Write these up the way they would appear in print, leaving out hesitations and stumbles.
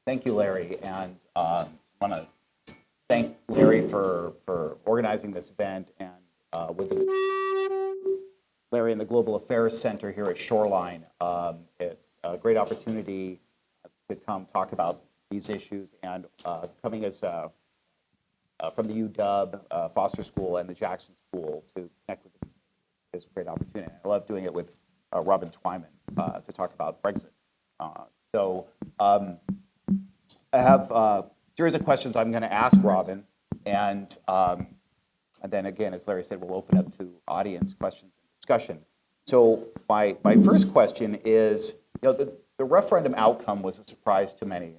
Thank you, Larry, and I want to thank Larry for organizing this event and with Larry and the Global Affairs Center here at Shoreline. It's a great opportunity to come talk about these issues, and coming as from the UW Foster School and the Jackson School to connect with the community is a great opportunity. I love doing it with Robin Twyman to talk about Brexit. I have a series of questions I'm going to ask Robin, and then again, as Larry said, we'll open up to audience questions and discussion. So my first question is, the referendum outcome was a surprise to many.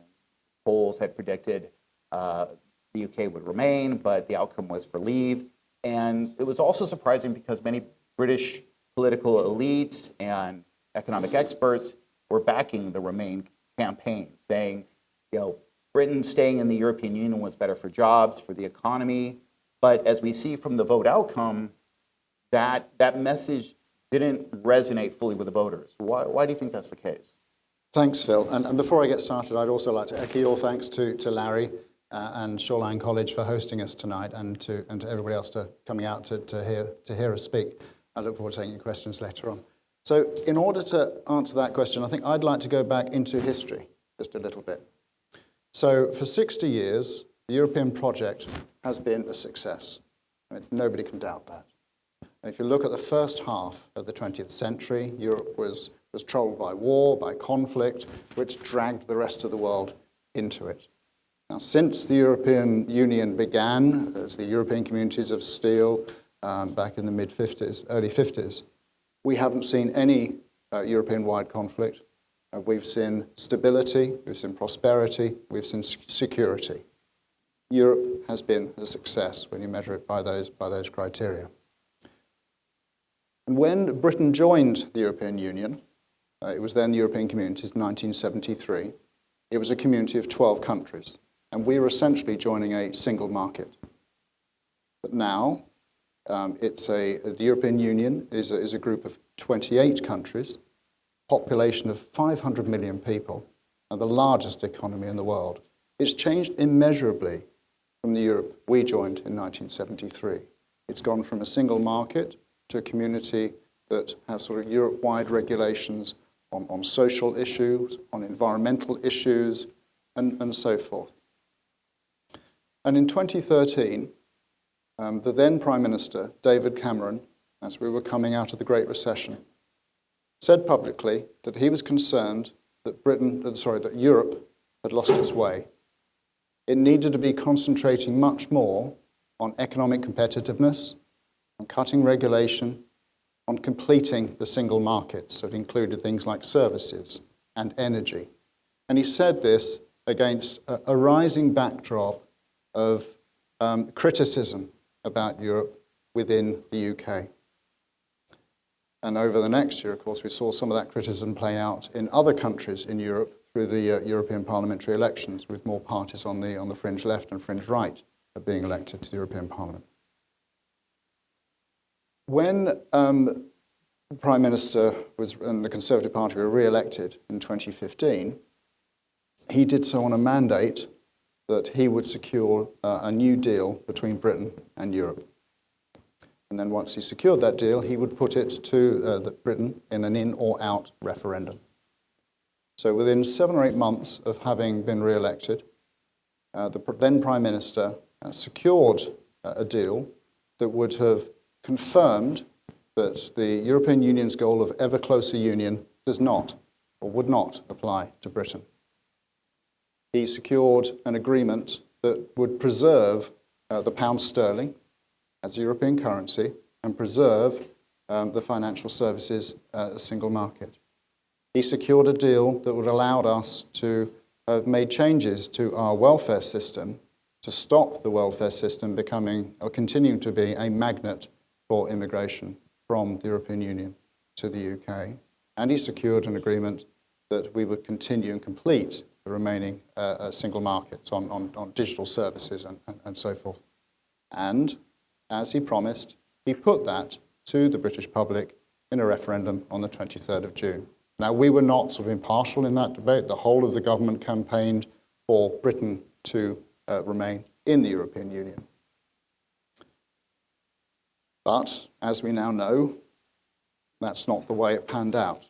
Polls had predicted the UK would remain, but the outcome was for leave. And it was also surprising because many British political elites and economic experts were backing the Remain campaign, saying, Britain staying in the European Union was better for jobs, for the economy. But as we see from the vote outcome, that message didn't resonate fully with the voters. Why do you think that's the case? Thanks, Phil. And before I get started, I'd also like to echo your thanks to Larry and Shoreline College for hosting us tonight, and to everybody else coming out to hear us speak. I look forward to taking your questions later on. So in order to answer that question, I think I'd like to go back into history just a little bit. So for 60 years, the European project has been a success. Nobody can doubt that. And if you look at the first half of the 20th century, Europe was troubled by war, by conflict, which dragged the rest of the world into it. Now, since the European Union began as the European Communities of Steel back in the mid-50s, early 50s, we haven't seen any European-wide conflict. We've seen stability, we've seen prosperity, we've seen security. Europe has been a success when you measure it by those criteria. And when Britain joined the European Union, it was then the European Communities in 1973, it was a community of 12 countries, and we were essentially joining a single market. But now, the European Union is a group of 28 countries, population of 500 million people, and the largest economy in the world. It's changed immeasurably from the Europe we joined in 1973. It's gone from a single market to a community that has sort of Europe-wide regulations on social issues, on environmental issues, and so forth. And in 2013, the then Prime Minister, David Cameron, as we were coming out of the Great Recession, said publicly that he was concerned that Europe had lost its way. It needed to be concentrating much more on economic competitiveness, on cutting regulation, on completing the single market. So it included things like services and energy. And he said this against a rising backdrop of criticism about Europe within the UK. And over the next year, of course, we saw some of that criticism play out in other countries in Europe through the European parliamentary elections, with more parties on the fringe left and fringe right being elected to the European Parliament. When the Prime Minister and the Conservative Party were re-elected in 2015, he did so on a mandate that he would secure a new deal between Britain and Europe. And then once he secured that deal, he would put it to Britain in an in or out referendum. So within 7 or 8 months of having been re-elected, the then Prime Minister secured a deal that would have confirmed that the European Union's goal of ever closer union does not or would not apply to Britain. He secured an agreement that would preserve the pound sterling as a European currency and preserve the financial services single market. He secured a deal that would allow us to have made changes to our welfare system to stop the welfare system becoming or continuing to be a magnet for immigration from the European Union to the UK. And he secured an agreement that we would continue and complete the remaining single markets on digital services and so forth. And as he promised, he put that to the British public in a referendum on the 23rd of June. Now, we were not sort of impartial in that debate. The whole of the government campaigned for Britain to remain in the European Union. But, as we now know, that's not the way it panned out.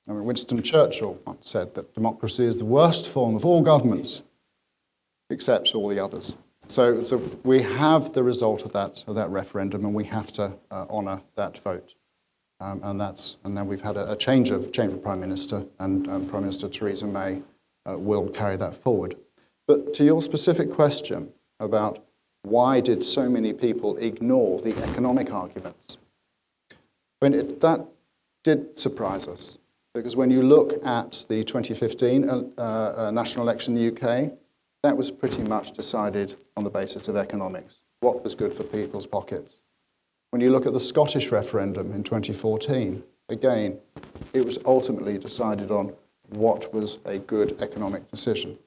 I mean, Winston Churchill once said that democracy is the worst form of all governments, except all the others. So we have the result of that referendum, and we have to honour that vote. And now we've had a change of Prime Minister, and Prime Minister Theresa May will carry that forward. But to your specific question about why did so many people ignore the economic arguments, I mean, that did surprise us, because when you look at the 2015 national election in the UK, that was pretty much decided on the basis of economics, what was good for people's pockets. When you look at the Scottish referendum in 2014, again, it was ultimately decided on what was a good economic decision.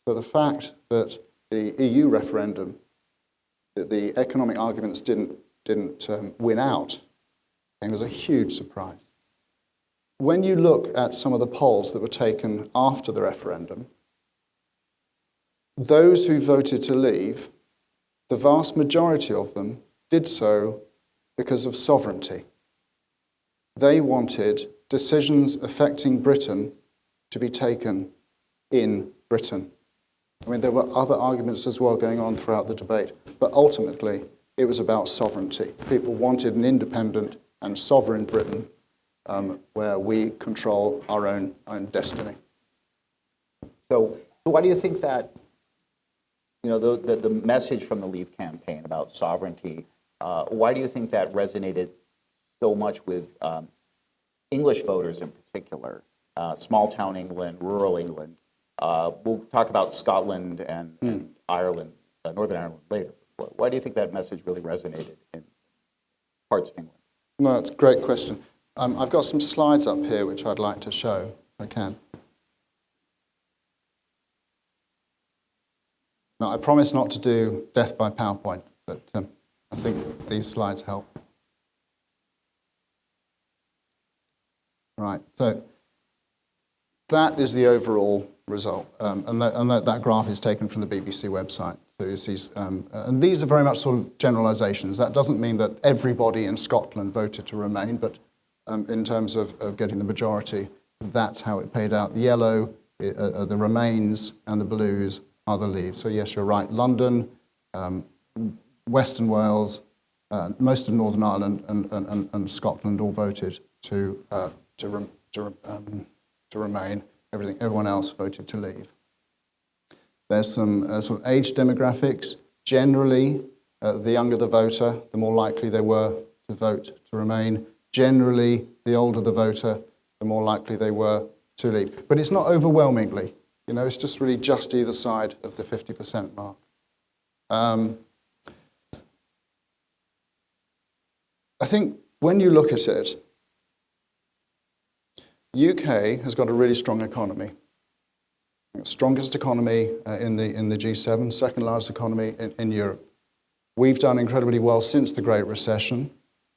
So the fact that the EU referendum, that the economic arguments didn't win out, I think was a huge surprise. When you look at some of the polls that were taken after the referendum, those who voted to leave, the vast majority of them did so because of sovereignty. They wanted decisions affecting Britain to be taken in Britain. I mean, there were other arguments as well going on throughout the debate, but ultimately it was about sovereignty. People wanted an independent and sovereign Britain where we control our own destiny. So why do you think that, the message from the Leave campaign about sovereignty, why do you think that resonated so much with English voters in particular, small town England, rural England? We'll talk about Scotland and Ireland, Northern Ireland later. Why do you think that message really resonated in parts of England? No, that's a great question. I've got some slides up here which I'd like to show, if I can. Now, I promise not to do death by PowerPoint, but I think these slides help. Right, so that is the overall result, and that graph is taken from the BBC website. So you see, and these are very much sort of generalisations. That doesn't mean that everybody in Scotland voted to remain, but in terms of getting the majority, that's how it paid out. The yellow are the remains, and the blues are the leaves. So yes, you're right. London, Western Wales, most of Northern Ireland, and Scotland all voted to remain. Everyone else voted to leave. There's some sort of age demographics. Generally, the younger the voter, the more likely they were to vote to remain. Generally, the older the voter, the more likely they were to leave. But it's not overwhelmingly. It's just really just either side of the 50% mark. I think when you look at it, UK has got a really strong economy. Strongest economy in the G7, second largest economy in Europe. We've done incredibly well since the Great Recession.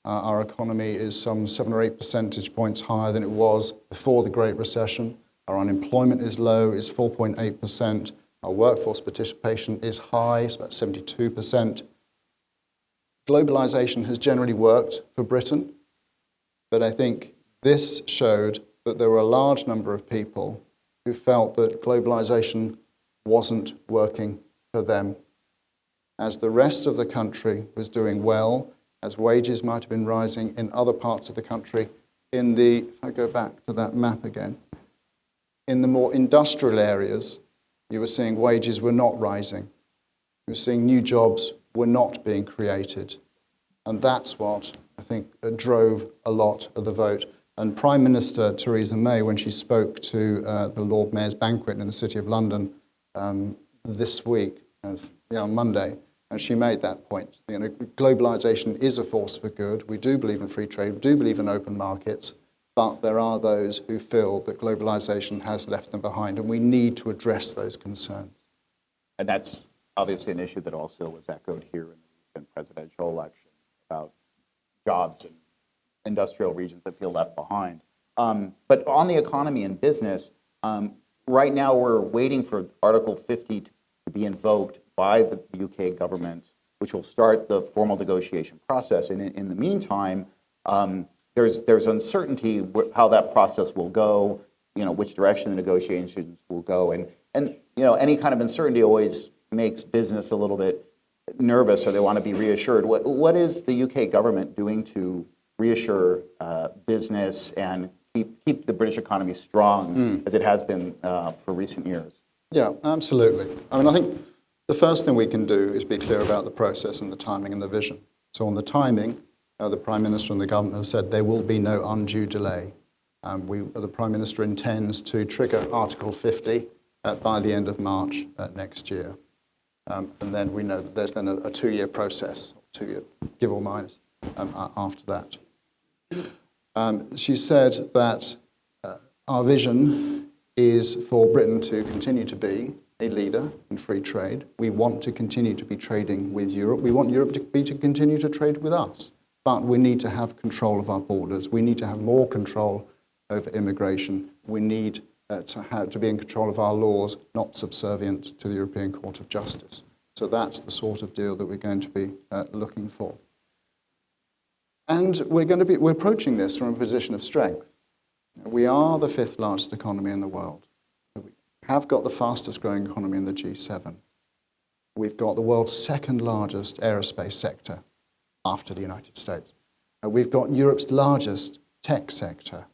Our economy is some 7 or 8 percentage points higher than it was before the Great Recession. Our unemployment is low, it's 4.8%. Our workforce participation is high, it's about 72%. Globalisation has generally worked for Britain, but I think this showed that there were a large number of people who felt that globalisation wasn't working for them. As the rest of the country was doing well, as wages might have been rising in other parts of the country, if I go back to that map again, in the more industrial areas, you were seeing wages were not rising. You were seeing new jobs were not being created. And that's what I think drove a lot of the vote. And Prime Minister Theresa May, when she spoke to the Lord Mayor's banquet in the City of London this week, on Monday, and she made that point. Globalisation is a force for good. We do believe in free trade. We do believe in open markets. But there are those who feel that globalisation has left them behind, and we need to address those concerns. And that's obviously an issue that also was echoed here in the recent presidential election about jobs and industrial regions that feel left behind. But on the economy and business, right now we're waiting for Article 50 to be invoked by the UK government, which will start the formal negotiation process. And in the meantime, there's uncertainty how that process will go, which direction the negotiations will go. And any kind of uncertainty always makes business a little bit nervous, or they want to be reassured. What is the UK government doing to reassure business and keep the British economy strong as it has been for recent years? Yeah, absolutely. I mean, I think the first thing we can do is be clear about the process and the timing and the vision. So on the timing, the Prime Minister and the government have said there will be no undue delay. The Prime Minister intends to trigger Article 50 by the end of March next year. And then we know that there's then a 2-year process, 2-year, give or minus, after that. She said that our vision is for Britain to continue to be a leader in free trade. We want to continue to be trading with Europe. We want Europe to continue to trade with us. But we need to have control of our borders. We need to have more control over immigration. We need to be in control of our laws, not subservient to the European Court of Justice. So that's the sort of deal that we're going to be looking for. And we're approaching this from a position of strength. We are the 5th largest economy in the world. We have got the fastest growing economy in the G7. We've got the world's 2nd largest aerospace sector after the United States. We've got Europe's largest tech sector.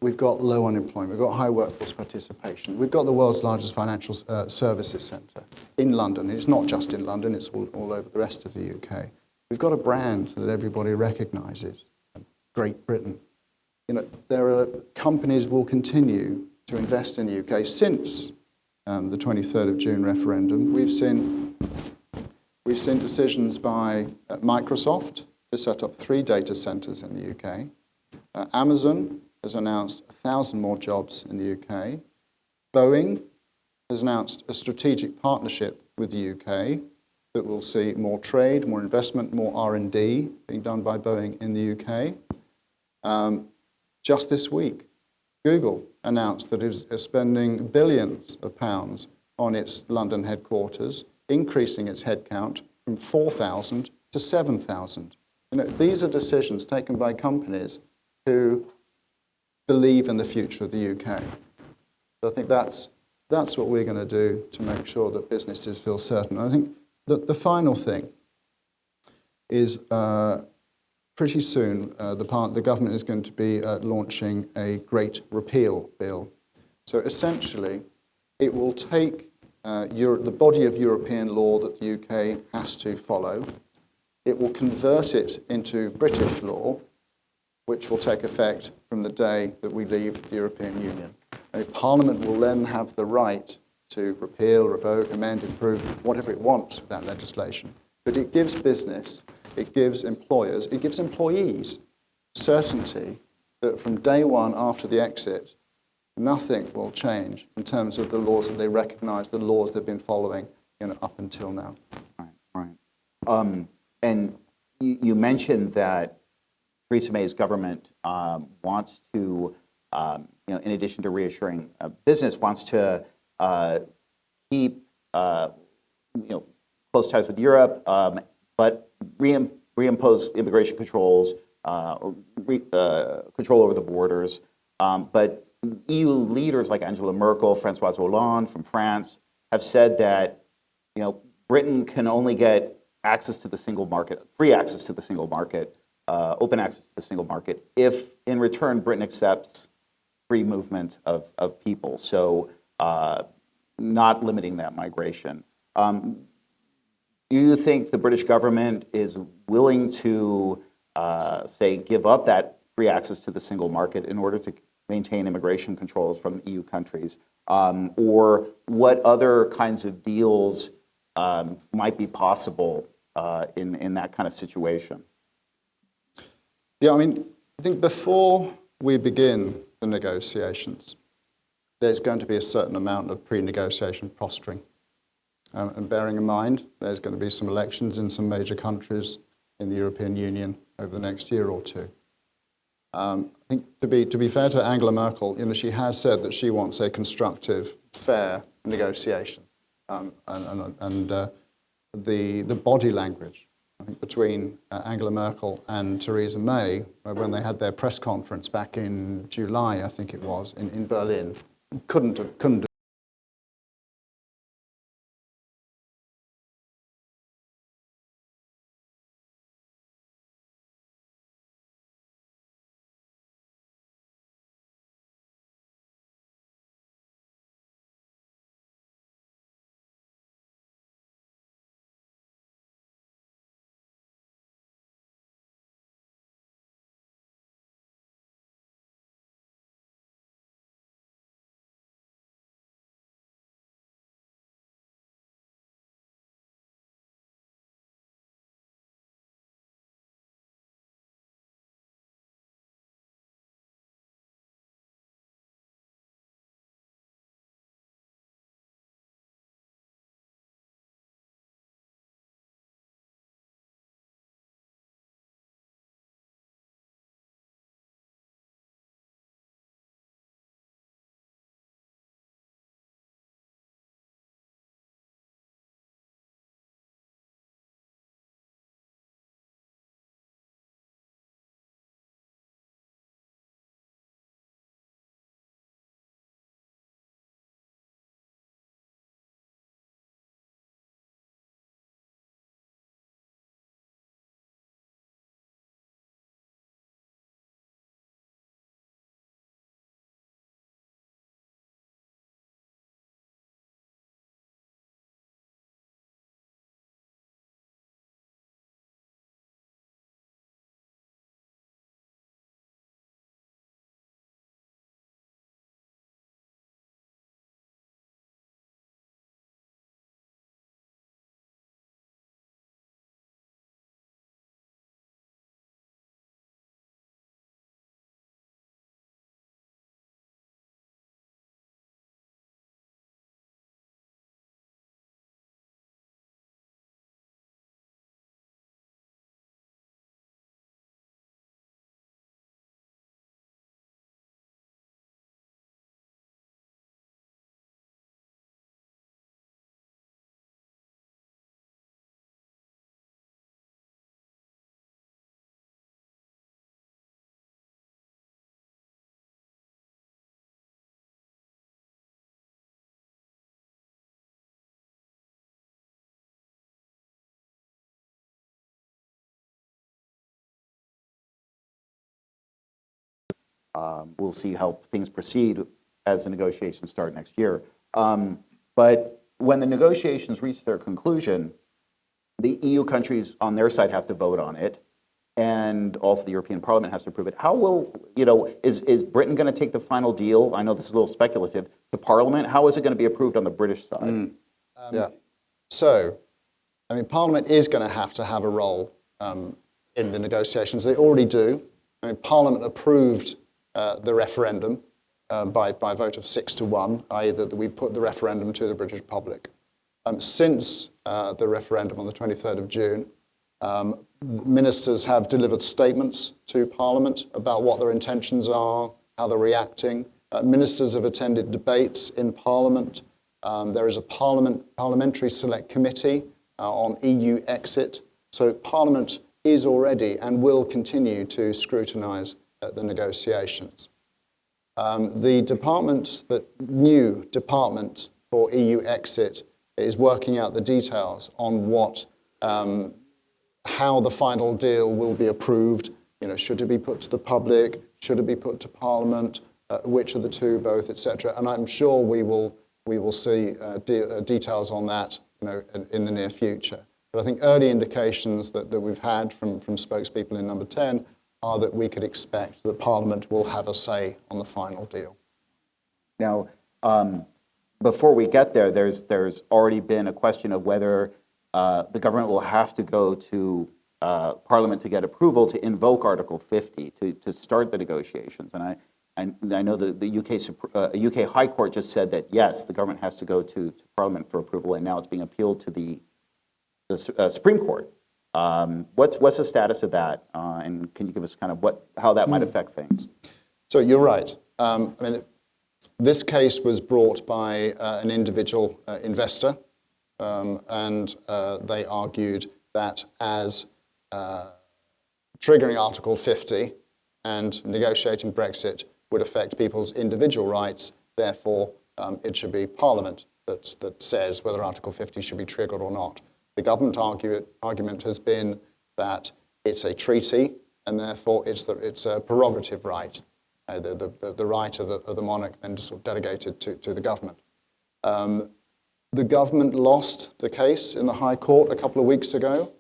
We've got low unemployment. We've got high workforce participation. We've got the world's largest financial services centre in London. It's not just in London, it's all over the rest of the UK. We've got a brand that everybody recognises, Great Britain. There are companies will continue to invest in the UK since the 23rd of June referendum. We've seen decisions by Microsoft to set up 3 data centres in the UK. Amazon has announced 1,000 more jobs in the UK. Boeing has announced a strategic partnership with the UK that will see more trade, more investment, more R&D being done by Boeing in the UK. Just this week, Google announced that it is spending billions of pounds on its London headquarters, increasing its headcount from 4,000 to 7,000. These are decisions taken by companies who believe in the future of the UK. So I think that's what we're going to do to make sure that businesses feel certain. I think that the final thing is pretty soon the government is going to be launching a Great Repeal Bill. So essentially, it will take the body of European law that the UK has to follow. It will convert it into British law, which will take effect from the day that we leave the European Union. Parliament will then have the right to repeal, revoke, amend, improve, whatever it wants with that legislation. But it gives business, it gives employers, it gives employees certainty that from day one after the exit, nothing will change in terms of the laws that they recognise, the laws they've been following up until now. Right. And you mentioned that Theresa May's government wants to, in addition to reassuring business, wants to keep, close ties with Europe, but reimpose immigration controls, control over the borders. But EU leaders like Angela Merkel, François Hollande from France have said that, Britain can only get access to the single market, free access to the single market, open access to the single market, if in return Britain accepts free movement of people, so not limiting that migration. Do you think the British government is willing to, say, give up that free access to the single market in order to maintain immigration controls from EU countries? Or what other kinds of deals might be possible in that kind of situation? Yeah, I think before we begin the negotiations, there's going to be a certain amount of pre-negotiation posturing. And bearing in mind, there's going to be some elections in some major countries in the European Union over the next year or two. I think to be fair to Angela Merkel, she has said that she wants a constructive, fair negotiation, and the body language, I think, between Angela Merkel and Theresa May when they had their press conference back in July, I think it was, in Berlin, couldn't have. We'll see how things proceed as the negotiations start next year. But when the negotiations reach their conclusion, the EU countries on their side have to vote on it, and also the European Parliament has to approve it. How will, is Britain going to take the final deal? I know this is a little speculative, to Parliament. How is it going to be approved on the British side? So, Parliament is going to have a role in the negotiations. They already do. Parliament approved the referendum by a vote of 6-1, i.e. that we put the referendum to the British public. Since the referendum on the 23rd of June, ministers have delivered statements to Parliament about what their intentions are, how they're reacting. Ministers have attended debates in Parliament. There is a parliamentary select committee on EU exit. So Parliament is already and will continue to scrutinise the negotiations. The new department for EU exit is working out the details on how the final deal will be approved. Should it be put to the public? Should it be put to Parliament? Which of the two, both, etc. And I'm sure we will see details on that, in the near future. But I think early indications that we've had from spokespeople in Number 10 are that we could expect that Parliament will have a say on the final deal. Now, before we get there, there's already been a question of whether the government will have to go to Parliament to get approval to invoke Article 50 to start the negotiations. And I know the UK High Court just said that, yes, the government has to go to Parliament for approval, and now it's being appealed to the Supreme Court. What's the status of that? And can you give us kind of how that might affect things? So you're right. I mean, this case was brought by an individual investor, and they argued that as triggering Article 50 and negotiating Brexit would affect people's individual rights, therefore it should be Parliament that says whether Article 50 should be triggered or not. The government argument has been that it's a treaty and therefore it's a prerogative right, the right of the monarch then sort of delegated to the government. The government lost the case in the High Court a couple of weeks ago.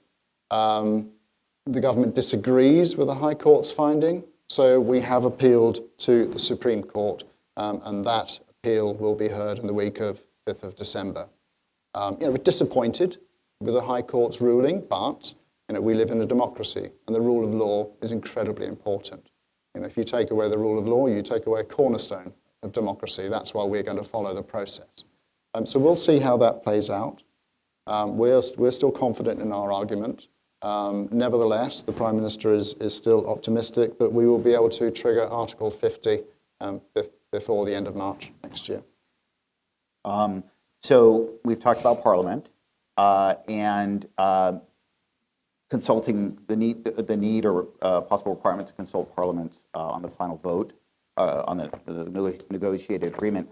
The government disagrees with the High Court's finding, so we have appealed to the Supreme Court, and that appeal will be heard in the week of 5th of December. We're disappointed with the High Court's ruling, but we live in a democracy, and the rule of law is incredibly important. If you take away the rule of law, you take away a cornerstone of democracy. That's why we're going to follow the process. So we'll see how that plays out. We're still confident in our argument. Nevertheless, the Prime Minister is still optimistic that we will be able to trigger Article 50 before the end of March next year. So we've talked about Parliament and consulting the need or possible requirement to consult Parliament on the final vote on the negotiated agreement.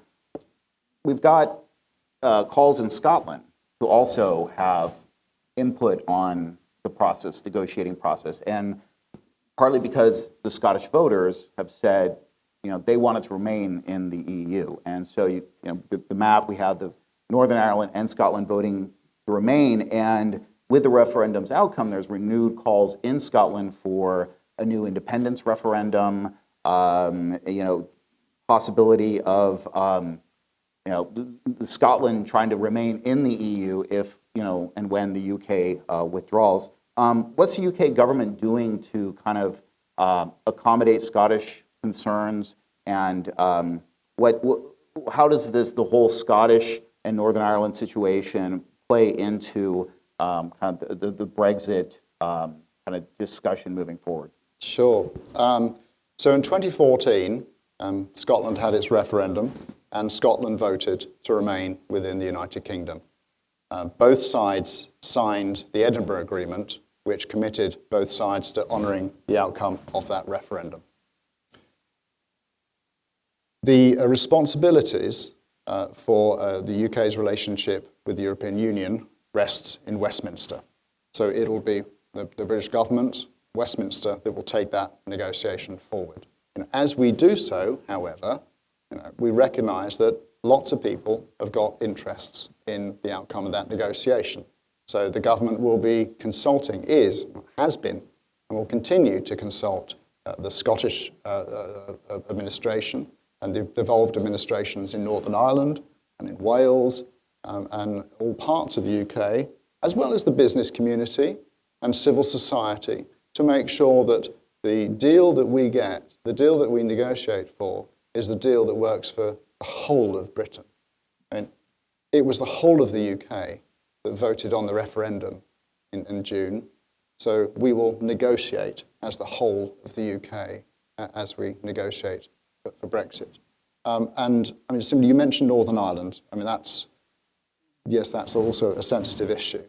We've got calls in Scotland to also have input on the process, negotiating process, and partly because the Scottish voters have said, they wanted to remain in the EU, and so the map we have the Northern Ireland and Scotland voting to remain, and with the referendum's outcome, there's renewed calls in Scotland for a new independence referendum, possibility of Scotland trying to remain in the EU if and when the UK withdraws. What's the UK government doing to kind of accommodate Scottish concerns, and how does the whole Scottish and Northern Ireland situation play into kind of the Brexit kind of discussion moving forward? Sure. So in 2014, Scotland had its referendum, and Scotland voted to remain within the United Kingdom. Both sides signed the Edinburgh Agreement, which committed both sides to honouring the outcome of that referendum. The responsibilities for the UK's relationship with the European Union rests in Westminster. So it'll be the British government, Westminster, that will take that negotiation forward. As we do so, however, we recognise that lots of people have got interests in the outcome of that negotiation. So the government will be consulting, has been, and will continue to consult the Scottish administration and the devolved administrations in Northern Ireland and in Wales and all parts of the UK, as well as the business community and civil society, to make sure that the deal that we get, the deal that we negotiate for, is the deal that works for the whole of Britain. And it was the whole of the UK that voted on the referendum in June. So we will negotiate as the whole of the UK as we negotiate for Brexit. And simply, you mentioned Northern Ireland. that's also a sensitive issue.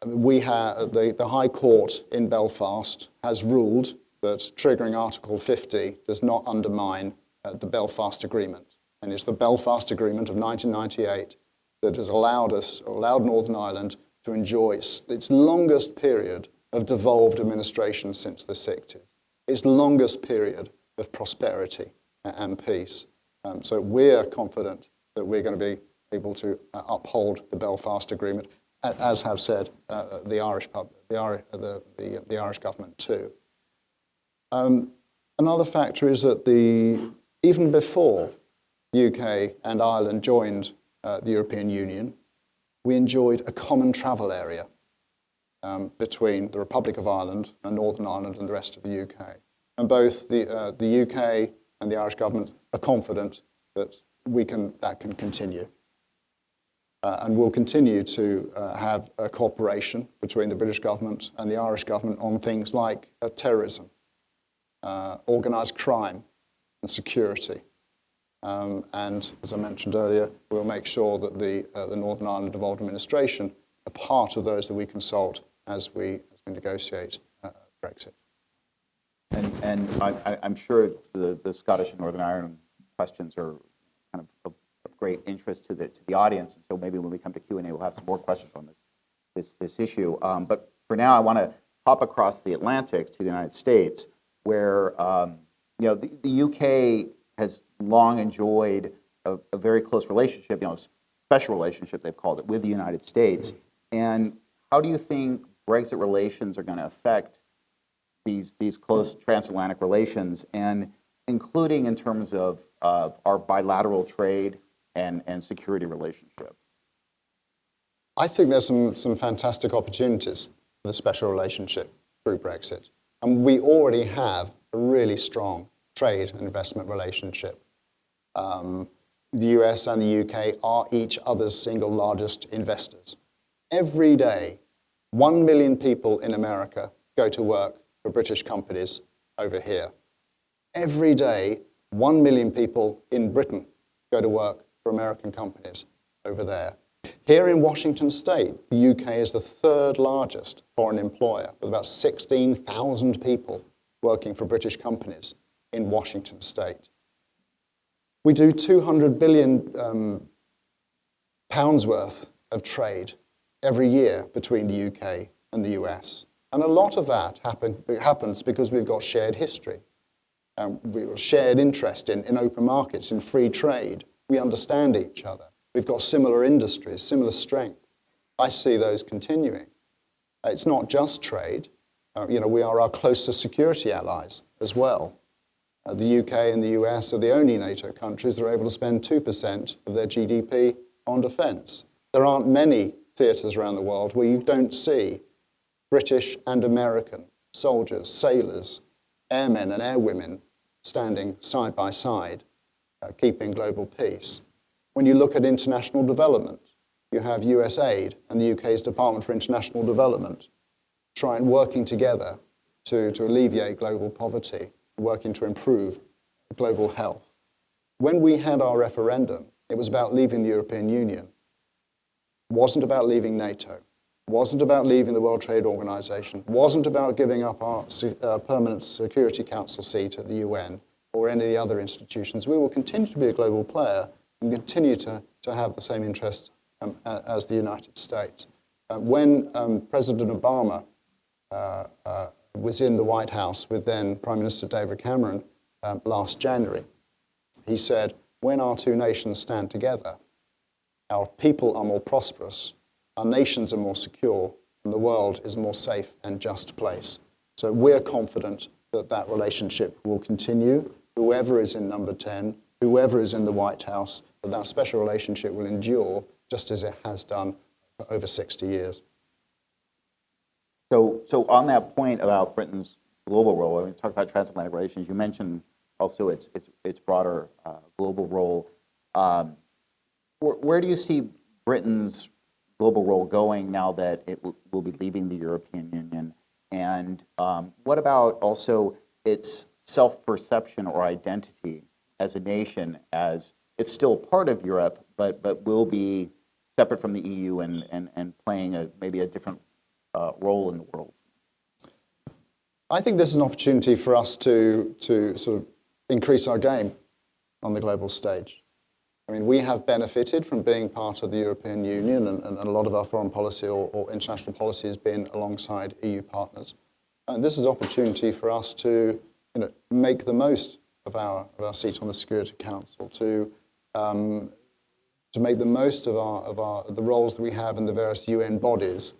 We have the High Court in Belfast has ruled that triggering Article 50 does not undermine the Belfast Agreement. And it's the Belfast Agreement of 1998 that has allowed Northern Ireland to enjoy its longest period of devolved administration since the 60s, its longest period of prosperity and peace. So we're confident that we're going to be able to uphold the Belfast Agreement, as have said the Irish government too. Another factor is that even before the UK and Ireland joined the European Union, we enjoyed a common travel area between the Republic of Ireland and Northern Ireland and the rest of the UK. And both the UK and the Irish government are confident that that can continue. And we'll continue to have a cooperation between the British government and the Irish government on things like terrorism, organised crime and security. And as I mentioned earlier, we'll make sure that the Northern Ireland Devolved Administration are part of those that we consult as we negotiate Brexit. And I'm sure the Scottish and Northern Ireland questions are kind of great interest to the audience. And so maybe when we come to Q&A, we'll have some more questions on this issue. But for now, I want to hop across the Atlantic to the United States, where the UK has long enjoyed a very close relationship, special relationship they've called it, with the United States. And how do you think Brexit relations are going to affect these close transatlantic relations, and including in terms of our bilateral trade and security relationship? I think there's some fantastic opportunities for the special relationship through Brexit. And we already have a really strong trade and investment relationship. The US and the UK are each other's single largest investors. Every day, 1 million people in America go to work for British companies over here. Every day, 1 million people in Britain go to work for American companies over there. Here in Washington State, the UK is the third largest foreign employer, with about 16,000 people working for British companies in Washington State. We do 200 billion pounds worth of trade every year between the UK and the US. And a lot of that happens because we've got shared history. We've got shared interest in open markets, in free trade. We understand each other. We've got similar industries, similar strengths. I see those continuing. It's not just trade. We are our closest security allies as well. The UK and the US are the only NATO countries that are able to spend 2% of their GDP on defence. There aren't many theatres around the world where you don't see British and American soldiers, sailors, airmen and airwomen standing side by side, keeping global peace. When you look at international development, you have USAID and the UK's Department for International Development working together to alleviate global poverty, working to improve global health. When we had our referendum, it was about leaving the European Union. It wasn't about leaving NATO. It wasn't about leaving the World Trade Organization. It wasn't about giving up our permanent Security Council seat at the UN or any of the other institutions. We will continue to be a global player and continue to have the same interests as the United States. When President Obama was in the White House with then Prime Minister David Cameron last January, he said, when our two nations stand together, our people are more prosperous, our nations are more secure, and the world is a more safe and just place. So we're confident that that relationship will continue. Whoever is in number 10, whoever is in the White House, that special relationship will endure just as it has done for over 60 years. So on that point about Britain's global role, when we talk about transatlantic relations, you mentioned also its broader global role. Where do you see Britain's global role going now that it will be leaving the European Union? And what about also its self-perception or identity as a nation, as it's still part of Europe, but will be separate from the EU and playing maybe a different role in the world? I think this is an opportunity for us to sort of increase our game on the global stage. I mean, we have benefited from being part of the European Union, and a lot of our foreign policy or international policy has been alongside EU partners. And this is an opportunity for us to make the most of our seat on the Security Council, to make the most of the roles that we have in the various UN bodies,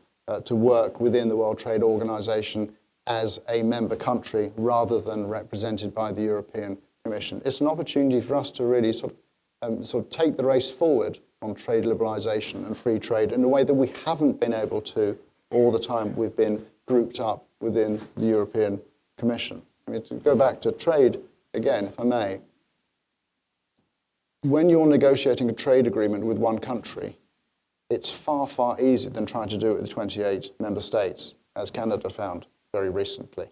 to work within the World Trade Organization as a member country rather than represented by the European Commission. It's an opportunity for us to really sort of take the race forward on trade liberalization and free trade in a way that we haven't been able to all the time we've been grouped up within the European Commission. I mean, to go back to trade again, if I may, when you're negotiating a trade agreement with one country, it's far, far easier than trying to do it with 28 member states, as Canada found very recently.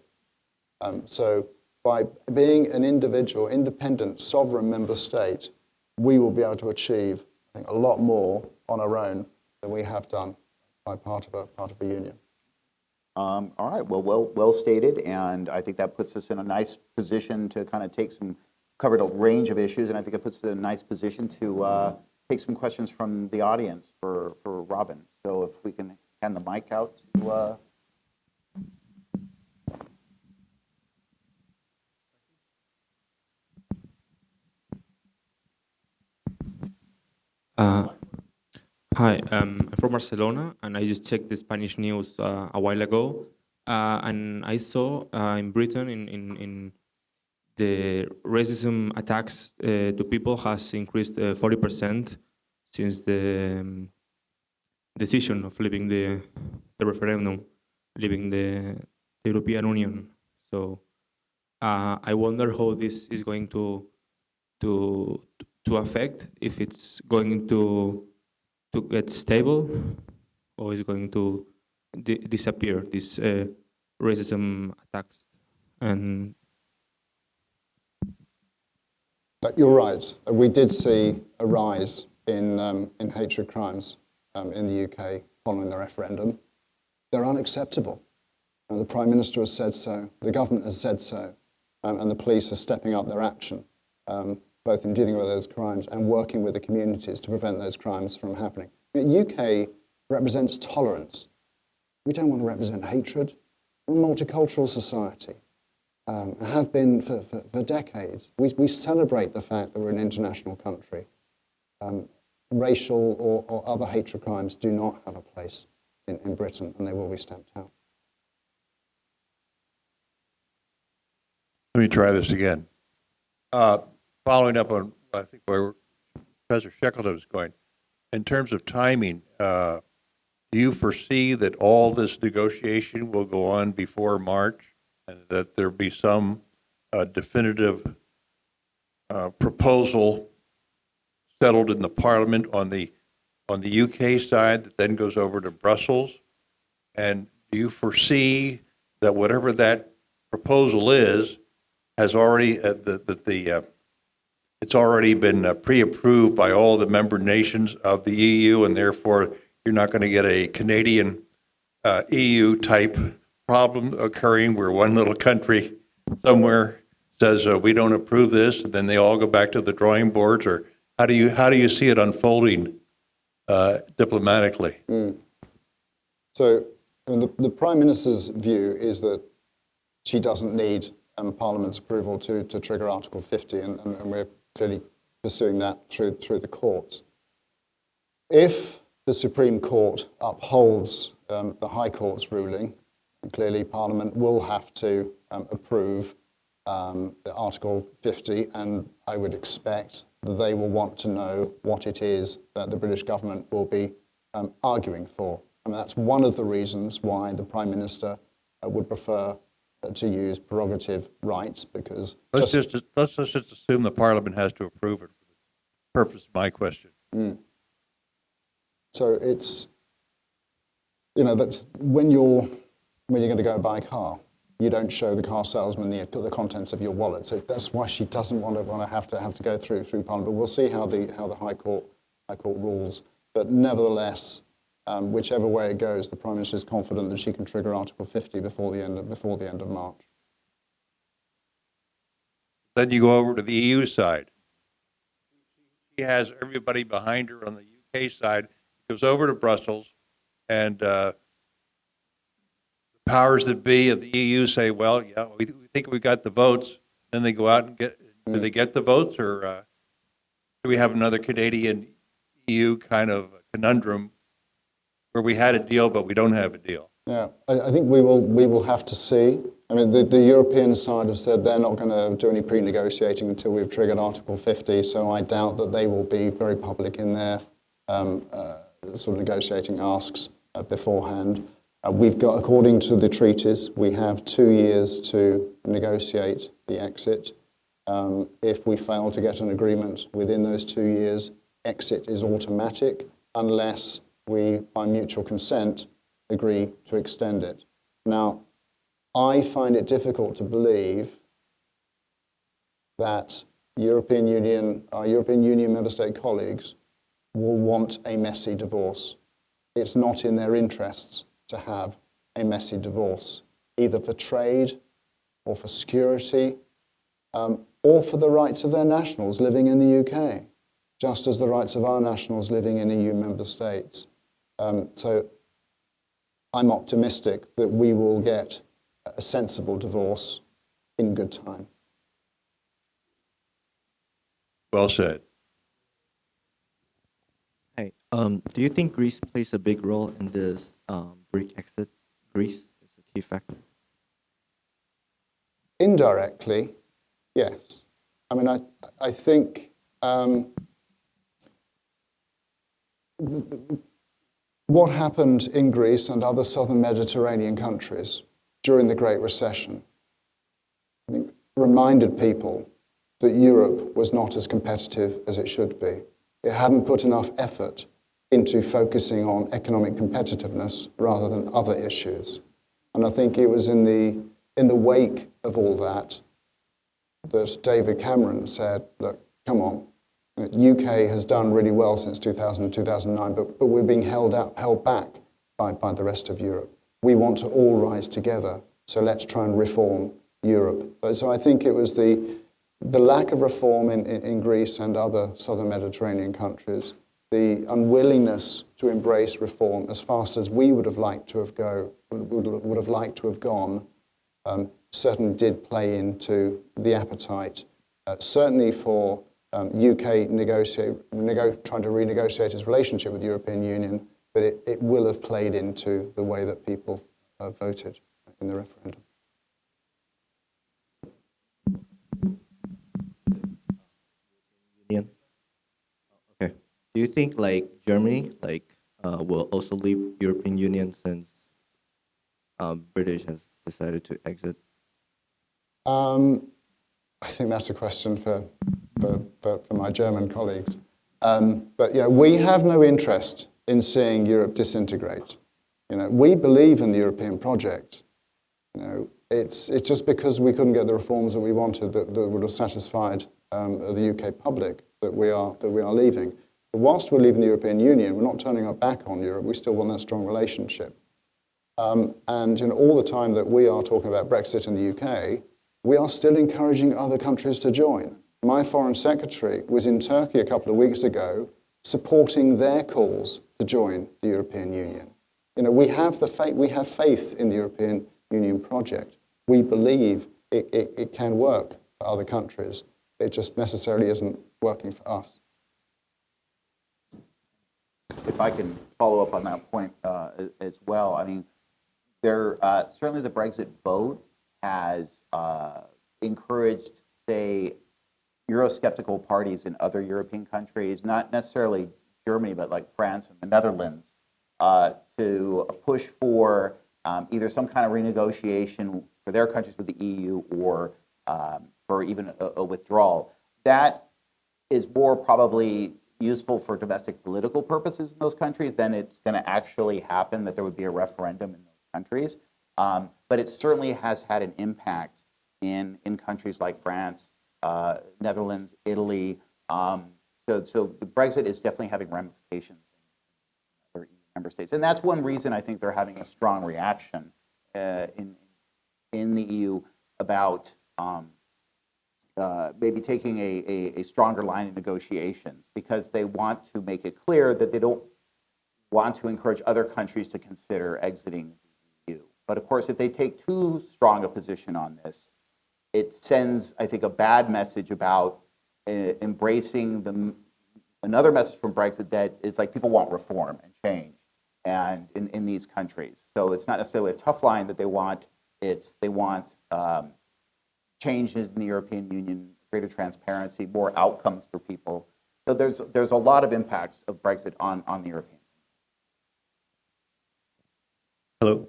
So by being an individual, independent, sovereign member state, we will be able to achieve, I think, a lot more on our own than we have done by part of a union. All right, well stated, and I think that puts us in a nice position to kind of covered a range of issues, and I think it puts us in a nice position to take some questions from the audience for Robin. So if we can hand the mic out to... Hi, I'm from Barcelona, and I just checked the Spanish news a while ago, and I saw in Britain, in the racism attacks to people has increased 40% since the decision of leaving the referendum, leaving the European Union. So I wonder how this is going to affect, if it's going to get stable, or is it going to disappear, these racism attacks? And You're right. We did see a rise in hatred crimes in the UK following the referendum. They're unacceptable. The Prime Minister has said so, the government has said so, and the police are stepping up their action, both in dealing with those crimes and working with the communities to prevent those crimes from happening. The UK represents tolerance. We don't want to represent hatred. We're a multicultural society, have been for decades. We celebrate the fact that we're an international country. Racial or other hatred crimes do not have a place in Britain, and they will be stamped out. Let me try this again. Following up on, I think, where Professor Shekleton was going, in terms of timing, do you foresee that all this negotiation will go on before March, and that there be some definitive proposal settled in the Parliament on the UK side that then goes over to Brussels? And do you foresee that whatever that proposal is has already it's already been pre-approved by all the member nations of the EU, and therefore you're not going to get a Canadian EU type problem occurring where one little country somewhere says we don't approve this, and then they all go back to the drawing boards? Or how do you see it unfolding diplomatically? So the Prime Minister's view is that she doesn't need Parliament's approval to trigger Article 50, and we're clearly pursuing that through the courts. If the Supreme Court upholds the High Court's ruling, clearly Parliament will have to approve the Article 50, and I would expect that they will want to know what it is that the British government will be arguing for. And that's one of the reasons why the Prime Minister would prefer to use prerogative rights, because let's just assume the Parliament has to approve it for the purpose of my question. So it's, that when you're going to go buy a car, you don't show the car salesman the contents of your wallet. So that's why she doesn't want to have to go through Parliament. But we'll see how the High Court rules. But nevertheless, whichever way it goes, the Prime Minister is confident that she can trigger Article 50 before the end of March. Then you go over to the EU side. She has everybody behind her on the UK side. Goes over to Brussels, and the the powers that be of the EU say, well, yeah, we think we got the votes. Then they go out and get, do they get the votes, or do we have another Canadian EU kind of conundrum where we had a deal but we don't have a deal? Yeah, I think we will have to see. I mean, the European side have said they're not going to do any pre-negotiating until we've triggered Article 50, so I doubt that they will be very public in their sort of negotiating asks beforehand. We've got, according to the treaties, we have 2 years to negotiate the exit. If we fail to get an agreement within those 2 years, exit is automatic unless we, by mutual consent, agree to extend it. Now, I find it difficult to believe that our European Union member state colleagues will want a messy divorce. It's not in their interests to have a messy divorce, either for trade or for security, or for the rights of their nationals living in the UK, just as the rights of our nationals living in EU member states. So I'm optimistic that we will get a sensible divorce in good time. Well said. Hey, do you think Greece plays a big role in this Greek exit? Greece is a key factor. Indirectly, yes. I mean, I think what happened in Greece and other southern Mediterranean countries during the Great Recession, I think, reminded people that Europe was not as competitive as it should be. It hadn't put enough effort into focusing on economic competitiveness rather than other issues. And I think it was in the wake of all that that David Cameron said, look, come on, the UK has done really well since 2000 and 2009, but we're being held back by the rest of Europe. We want to all rise together, so let's try and reform Europe. So I think it was the lack of reform in Greece and other southern Mediterranean countries, the unwillingness to embrace reform as fast as we would have liked to have gone, certainly did play into the appetite, certainly for UK trying to renegotiate its relationship with the European Union, but it will have played into the way that people voted in the referendum. Union. Okay. Do you think like Germany will also leave European Union since British has decided to exit? I think that's a question for my German colleagues. But we have no interest in seeing Europe disintegrate. We believe in the European project. It's just because we couldn't get the reforms that we wanted that would have satisfied the UK public that we are leaving. But whilst we're leaving the European Union, we're not turning our back on Europe. We still want that strong relationship. And all the time that we are talking about Brexit in the UK, we are still encouraging other countries to join. My foreign secretary was in Turkey a couple of weeks ago supporting their calls to join the European Union. We have faith in the European Union project. We believe it can work for other countries. It just necessarily isn't working for us. If I can follow up on that point as well, I mean, certainly the Brexit vote has encouraged, say, Eurosceptical parties in other European countries, not necessarily Germany, but like France and the Netherlands, to push for either some kind of renegotiation for their countries with the EU or for even a withdrawal. That is more probably useful for domestic political purposes in those countries than it's going to actually happen, that there would be a referendum in those countries. But it certainly has had an impact in countries like France, Netherlands, Italy. So Brexit is definitely having ramifications in other EU member states. And that's one reason I think they're having a strong reaction in the EU about maybe taking a stronger line in negotiations, because they want to make it clear that they don't want to encourage other countries to consider exiting the EU. But of course, if they take too strong a position on this, it sends, I think, a bad message about embracing another message from Brexit that is like people want reform and change and in these countries. So it's not necessarily a tough line that they want. They want change in the European Union, greater transparency, more outcomes for people. So there's a lot of impacts of Brexit on the European Union. Hello.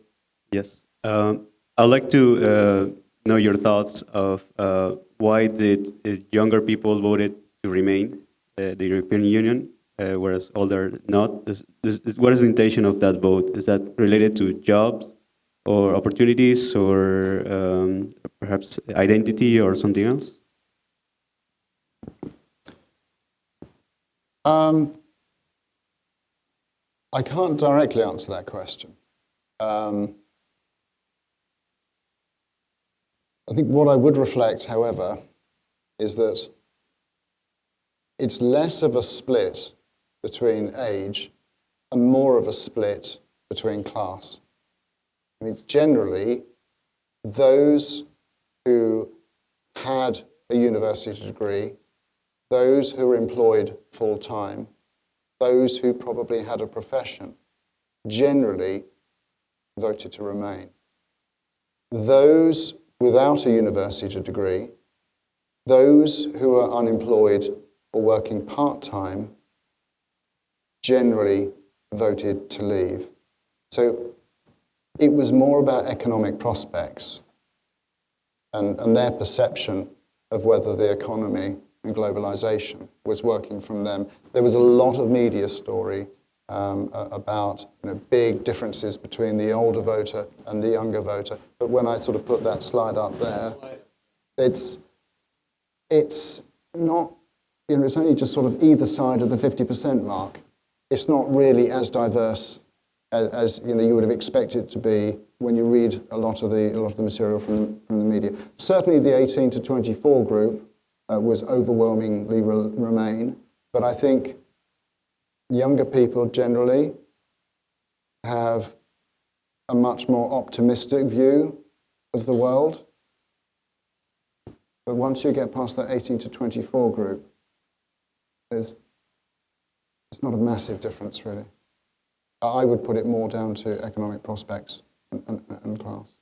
Yes. I'd like to know your thoughts of why did younger people voted to remain the European Union whereas older not. What is the intention of that vote? Is that related to jobs or opportunities or perhaps identity or something else? I can't directly answer that question. I think what I would reflect, however, is that it's less of a split between age and more of a split between class. I mean, generally, those who had a university degree, those who were employed full-time, those who probably had a profession, generally voted to remain. Those without a university degree, those who are unemployed or working part-time, generally voted to leave. So it was more about economic prospects and their perception of whether the economy and globalization was working from them. There was a lot of media story about big differences between the older voter and the younger voter. But when I sort of put that slide up there, it's not, it's only just sort of either side of the 50% mark. It's not really as diverse as you would have expected it to be when you read a lot of the material from the media. Certainly the 18 to 24 group was overwhelmingly Remain, but I think younger people generally have a much more optimistic view of the world. But once you get past that 18 to 24 group, it's not a massive difference, really. I would put it more down to economic prospects and class.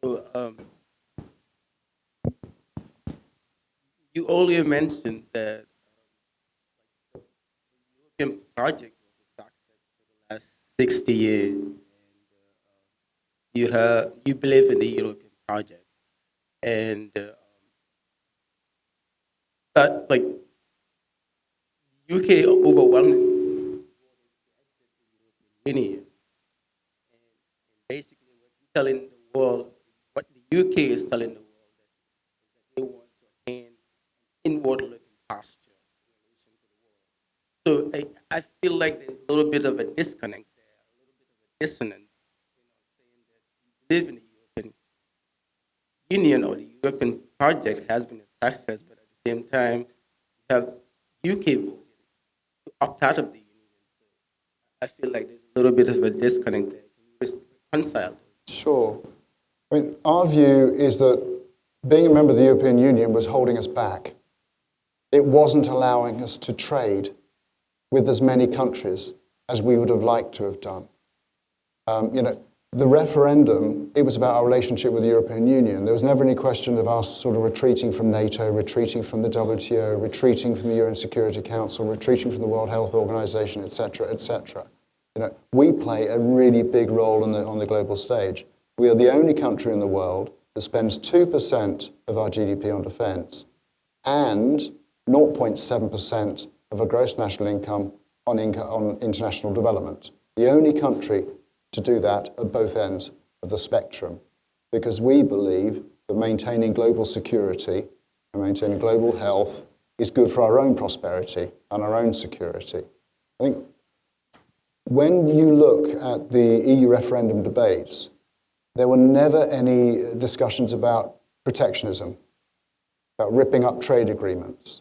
So, you earlier mentioned that the European project was a success for the last 60 years, and you believe in the European project, and but like UK overwhelmingly Union, and basically what you're telling the world, what the UK is telling the world that they want to attain inward-looking posture in relation to the world. So I feel like there's a little bit of a disconnect there, a little bit of a dissonance, saying that you live in the European Union or the European project has been a success, but at the same time, you have UK voting to opt out of the Union. So I feel like there's a little bit of a disconnect there. Can you just reconcile those? Sure. I mean, our view is that being a member of the European Union was holding us back. It wasn't allowing us to trade with as many countries as we would have liked to have done. The referendum, it was about our relationship with the European Union. There was never any question of us sort of retreating from NATO, retreating from the WTO, retreating from the UN Security Council, retreating from the World Health Organization, et cetera, et cetera. We play a really big role on the global stage. We are the only country in the world that spends 2% of our GDP on defense and 0.7% of our gross national income on international development. The only country to do that at both ends of the spectrum, because we believe that maintaining global security and maintaining global health is good for our own prosperity and our own security. I think when you look at the EU referendum debates, there were never any discussions about protectionism, about ripping up trade agreements,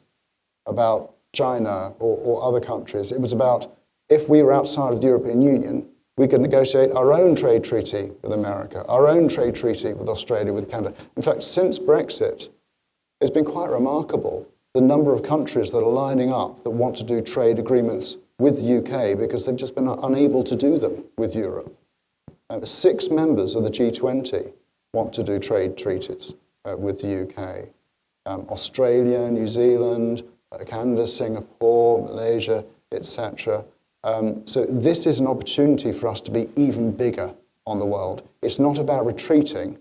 about China or other countries. It was about, if we were outside of the European Union, we could negotiate our own trade treaty with America, our own trade treaty with Australia, with Canada. In fact, since Brexit, it's been quite remarkable the number of countries that are lining up that want to do trade agreements with the UK because they've just been unable to do them with Europe. 6 members of the G20 want to do trade treaties with the UK. Australia, New Zealand, Canada, Singapore, Malaysia, etc. So this is an opportunity for us to be even bigger on the world. It's not about retreating,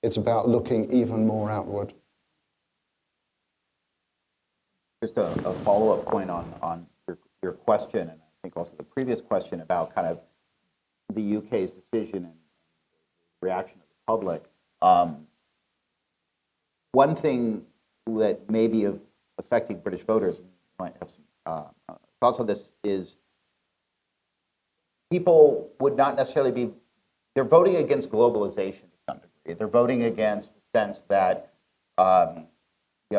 it's about looking even more outward. Just a follow-up point on your question, and I think also the previous question about kind of the UK's decision and reaction of the public. One thing that may be affecting British voters, and you might have some thoughts on this, is people would not necessarily be, they're voting against globalization to some degree. They're voting against the sense that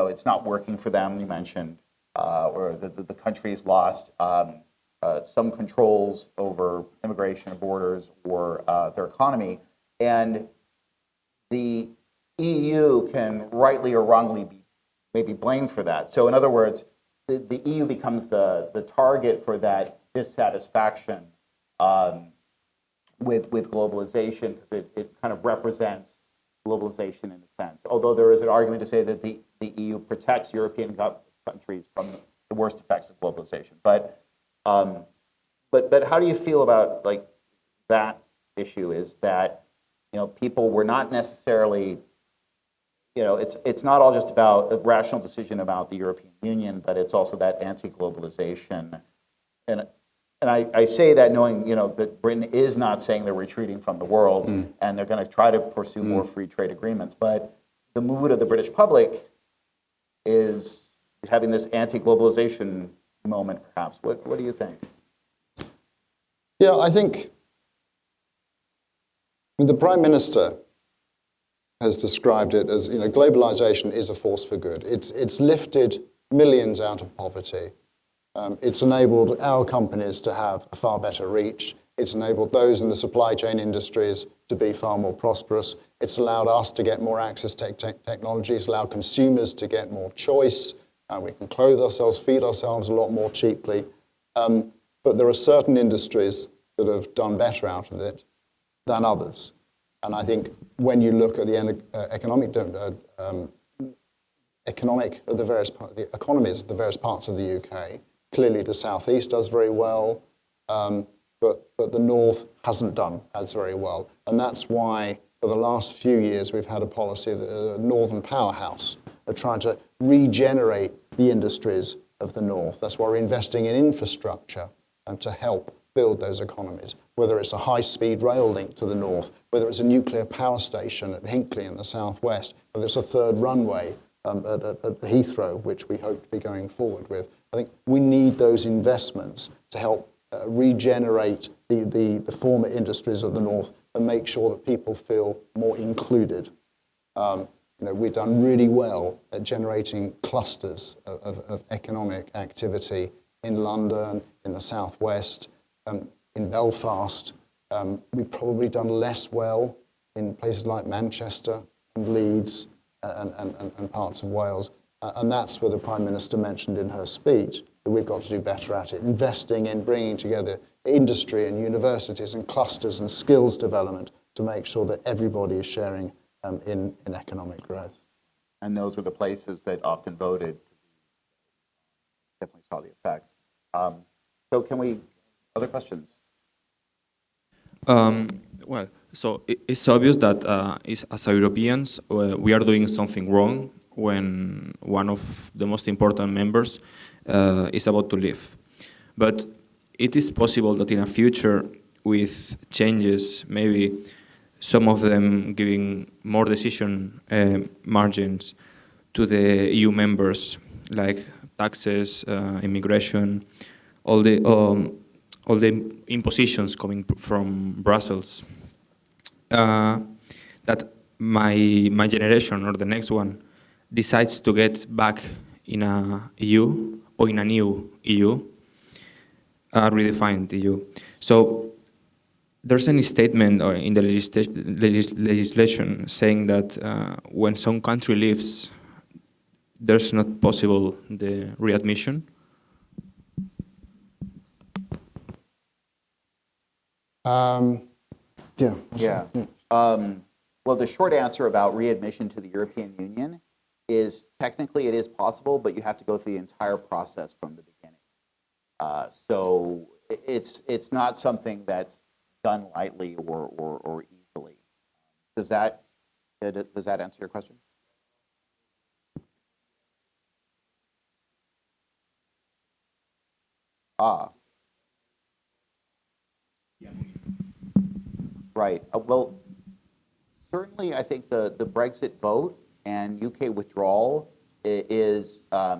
it's not working for them, you mentioned, or the country's lost some controls over immigration and borders or their economy. And the EU can rightly or wrongly be maybe blamed for that. So in other words, the EU becomes the target for that dissatisfaction with globalization, because it kind of represents globalization in a sense. Although there is an argument to say that the EU protects European countries from the worst effects of globalization. But how do you feel about like that issue? Is that people were not necessarily, it's not all just about a rational decision about the European Union, but it's also that anti-globalization. And I say that knowing that Britain is not saying they're retreating from the world, and they're going to try to pursue more free trade agreements. But the mood of the British public is having this anti-globalization moment, perhaps. What do you think? Yeah, I think the Prime Minister has described it as, globalization is a force for good. It's lifted millions out of poverty. It's enabled our companies to have a far better reach. It's enabled those in the supply chain industries to be far more prosperous. It's allowed us to get more access to technologies, allowed consumers to get more choice. We can clothe ourselves, feed ourselves a lot more cheaply. But there are certain industries that have done better out of it than others. And I think when you look at the economies of the various parts of the UK, clearly the southeast does very well, but the north hasn't done as very well. And that's why for the last few years we've had a policy of the northern powerhouse of trying to regenerate the industries of the north. That's why we're investing in infrastructure and to help build those economies, whether it's a high-speed rail link to the north, whether it's a nuclear power station at Hinkley in the southwest, whether it's a third runway at Heathrow, which we hope to be going forward with. I think we need those investments to help regenerate the former industries of the north and make sure that people feel more included. We've done really well at generating clusters of economic activity in London, in the southwest, in Belfast. We've probably done less well in places like Manchester and Leeds and parts of Wales. And that's where the Prime Minister mentioned in her speech that we've got to do better at it, investing in bringing together industry and universities and clusters and skills development to make sure that everybody is sharing in economic growth. And those were the places that often voted. Definitely saw the effect. So can we, other questions? Well, so it's obvious that as Europeans, we are doing something wrong when one of the most important members is about to leave. But it is possible that in a future, with changes, maybe some of them giving more decision margins to the EU members, like taxes, immigration, all the impositions coming from Brussels, that my generation or the next one decides to get back in a EU or in a new EU, a redefined EU. So there's any statement or in the legislation saying that when some country leaves, there's not possible the readmission? Yeah. Well, the short answer about readmission to the European Union is technically it is possible, but you have to go through the entire process from the beginning. So it's not something that's done lightly or easily. Does that answer your question? Ah, right. Well, certainly, I think the Brexit vote and UK withdrawal is, a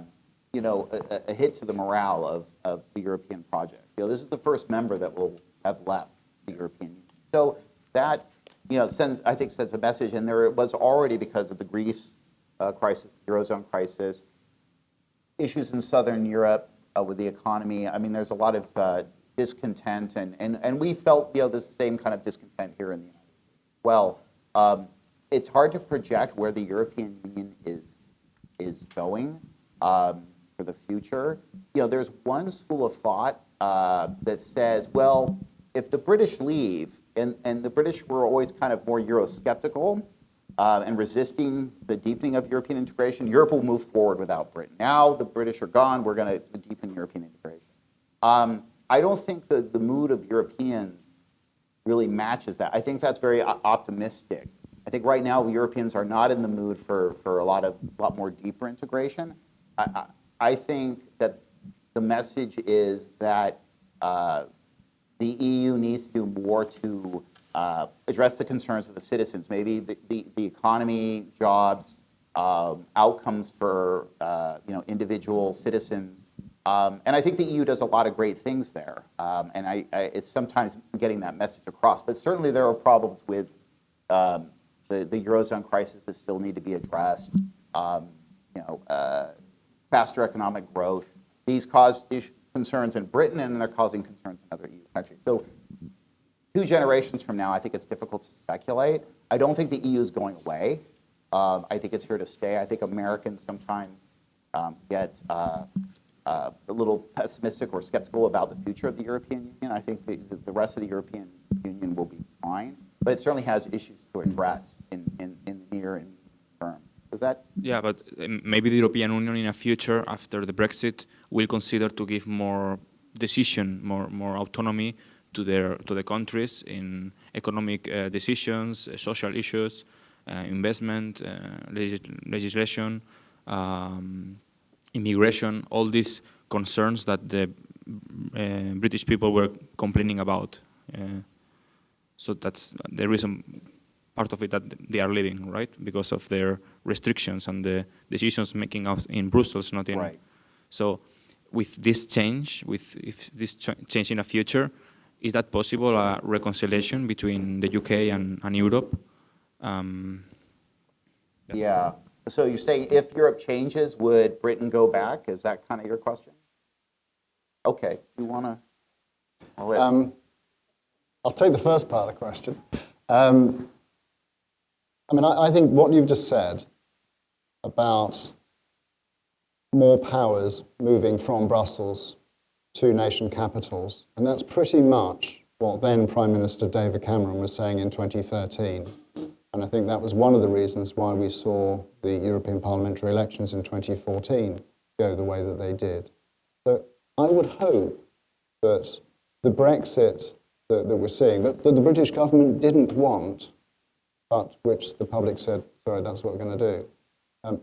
hit to the morale of the European project. This is the first member that will have left the European Union. So that, sends a message, and there was already, because of the Greece crisis, the Eurozone crisis, issues in Southern Europe with the economy. I mean, there's a lot of discontent, and we felt, the same kind of discontent here in the United States. Well, it's hard to project where the European Union is going for the future. There's one school of thought that says, well, if the British leave, and the British were always kind of more Eurosceptical and resisting the deepening of European integration, Europe will move forward without Britain. Now the British are gone, we're going to deepen European integration. I don't think the mood of Europeans really matches that. I think that's very optimistic. I think right now Europeans are not in the mood for a lot more deeper integration. I think that the message is that the EU needs to do more to address the concerns of the citizens, maybe the economy, jobs, outcomes for individual citizens. And I think the EU does a lot of great things there. And it's sometimes getting that message across. But certainly there are problems with the Eurozone crisis that still need to be addressed. Faster economic growth. These cause concerns in Britain, and they're causing concerns in other EU countries. So 2 generations from now, I think it's difficult to speculate. I don't think the EU is going away. I think it's here to stay. I think Americans sometimes get a little pessimistic or skeptical about the future of the European Union. I think the rest of the European Union will be fine, but it certainly has issues to address in the near and medium term. Is that? Yeah, but maybe the European Union in a future after the Brexit will consider to give more decision, more autonomy to the countries in economic decisions, social issues, investment, legislation, immigration, all these concerns that the British people were complaining about. So that's the reason, part of it, that they are leaving, right? Because of their restrictions and the decisions making out in Brussels, not in. Right. So with this change, if this change in the future, is that possible, a reconciliation between the UK and Europe? Yeah. So you say if Europe changes, would Britain go back? Is that kind of your question? Okay. You want to? I'll take the first part of the question. I think what you've just said about more powers moving from Brussels to nation capitals, and that's pretty much what then Prime Minister David Cameron was saying in 2013. And I think that was one of the reasons why we saw the European parliamentary elections in 2014 go the way that they did. So I would hope that the Brexit that we're seeing, that the British government didn't want, but which the public said, sorry, that's what we're going to do.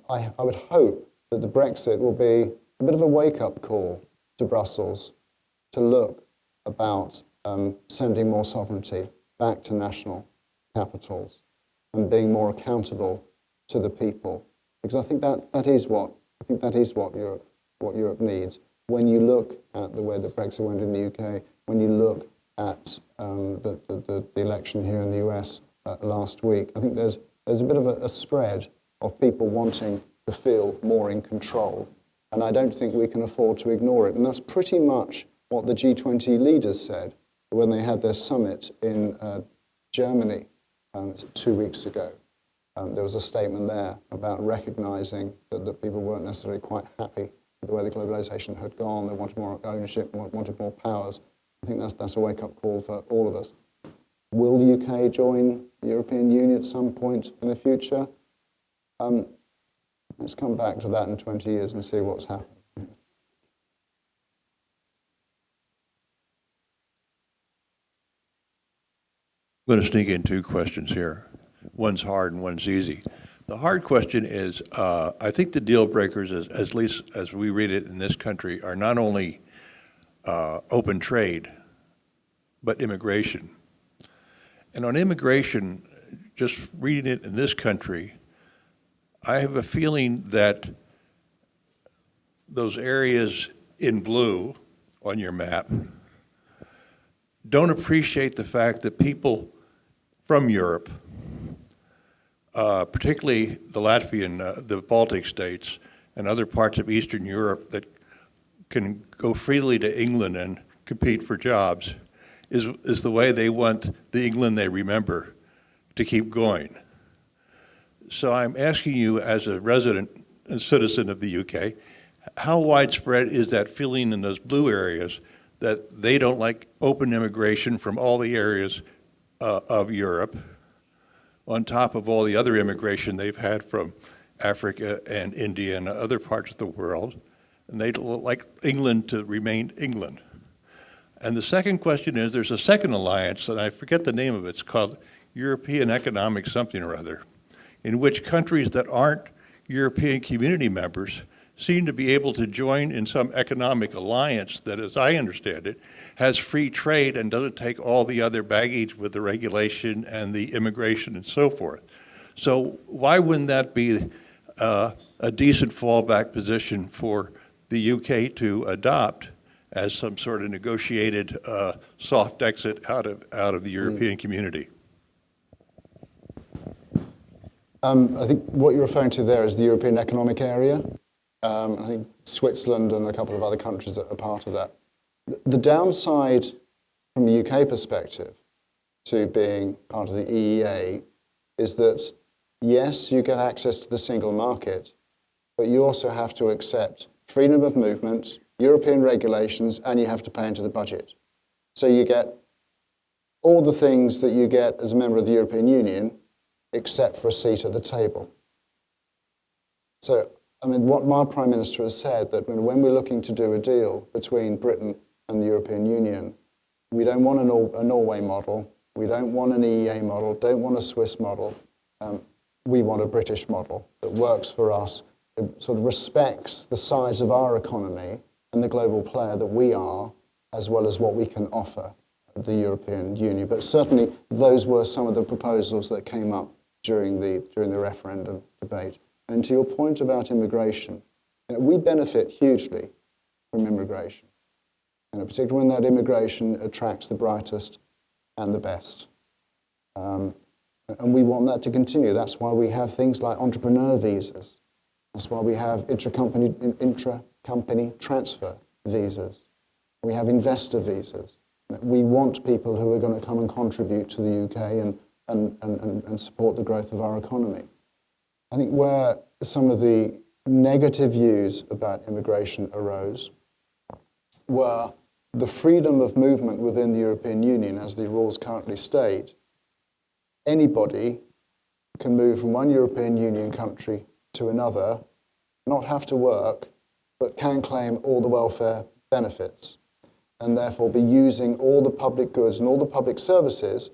I would hope that the Brexit will be a bit of a wake-up call to Brussels to look about sending more sovereignty back to national capitals and being more accountable to the people, because I think that is what Europe needs. When you look at the way that Brexit went in the UK, when you look at the election here in the US last week, I think there's a bit of a spread of people wanting to feel more in control, and I don't think we can afford to ignore it. And that's pretty much what the G20 leaders said when they had their summit in Germany 2 weeks ago. There was a statement there about recognizing that people weren't necessarily quite happy with the way the globalization had gone. They wanted more ownership, wanted more powers. I think that's a wake-up call for all of us. Will the UK join the European Union at some point in the future? Let's come back to that in 20 years and see what's happened. I'm going to sneak in 2 questions here. One's hard and one's easy. The hard question is, I think the deal breakers, at least as we read it in this country, are not only open trade, but immigration. And on immigration, just reading it in this country, I have a feeling that those areas in blue on your map don't appreciate the fact that people from Europe, particularly the Latvian, the Baltic states, and other parts of Eastern Europe that can go freely to England and compete for jobs, is the way they want the England they remember to keep going. So I'm asking you, as a resident and citizen of the UK, how widespread is that feeling in those blue areas that they don't like open immigration from all the areas of Europe, on top of all the other immigration they've had from Africa and India and other parts of the world, and they'd like England to remain England? And the second question is, there's a second alliance, and I forget the name of it, it's called European Economic something or other, in which countries that aren't European Community members seem to be able to join in some economic alliance that, as I understand it, has free trade and doesn't take all the other baggage with the regulation and the immigration and so forth. So why wouldn't that be a decent fallback position for the UK to adopt as some sort of negotiated soft exit out of the European community? I think what you're referring to there is the European Economic Area. I think Switzerland and a couple of other countries are part of that. The downside from a UK perspective to being part of the EEA is that, yes, you get access to the single market, but you also have to accept freedom of movement, European regulations, and you have to pay into the budget. So you get all the things that you get as a member of the European Union, except for a seat at the table. So, I mean, what my Prime Minister has said, that when we're looking to do a deal between Britain and the European Union, we don't want a Norway model, we don't want an EEA model, don't want a Swiss model, we want a British model that works for us, it sort of respects the size of our economy and the global player that we are, as well as what we can offer the European Union. But certainly those were some of the proposals that came up during the referendum debate. And to your point about immigration, we benefit hugely from immigration, particularly when that immigration attracts the brightest and the best. And we want that to continue. That's why we have things like entrepreneur visas. That's why we have intra-company transfer visas. We have investor visas. We want people who are going to come and contribute to the UK and support the growth of our economy. I think where some of the negative views about immigration arose were the freedom of movement within the European Union, as the rules currently state. Anybody can move from one European Union country to another, not have to work, but can claim all the welfare benefits, and therefore be using all the public goods and all the public services,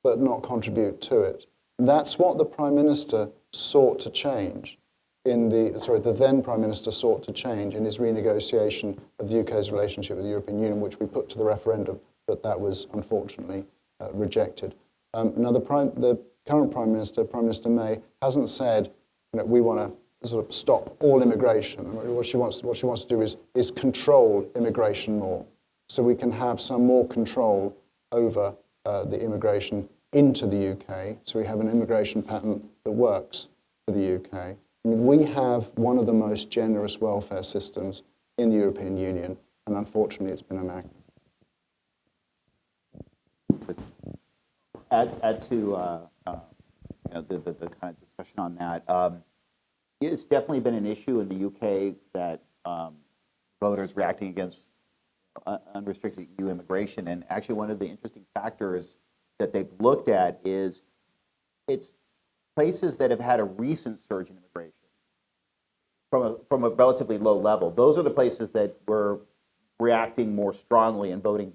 but not contribute to it. That's what the Prime Minister sought to change the then Prime Minister sought to change in his renegotiation of the UK's relationship with the European Union, which we put to the referendum, but that was unfortunately rejected. Now, the current Prime Minister, Prime Minister May, hasn't said, we want to sort of stop all immigration. What she wants to do is control immigration more, so we can have some more control over the immigration into the UK, so we have an immigration pattern that works for the UK. I mean, we have one of the most generous welfare systems in the European Union, and unfortunately it's been a magnet. Add to the kind of discussion on that. It's definitely been an issue in the UK that voters reacting against unrestricted EU immigration, and actually one of the interesting factors that they've looked at is it's places that have had a recent surge in immigration from a relatively low level. Those are the places that were reacting more strongly and voting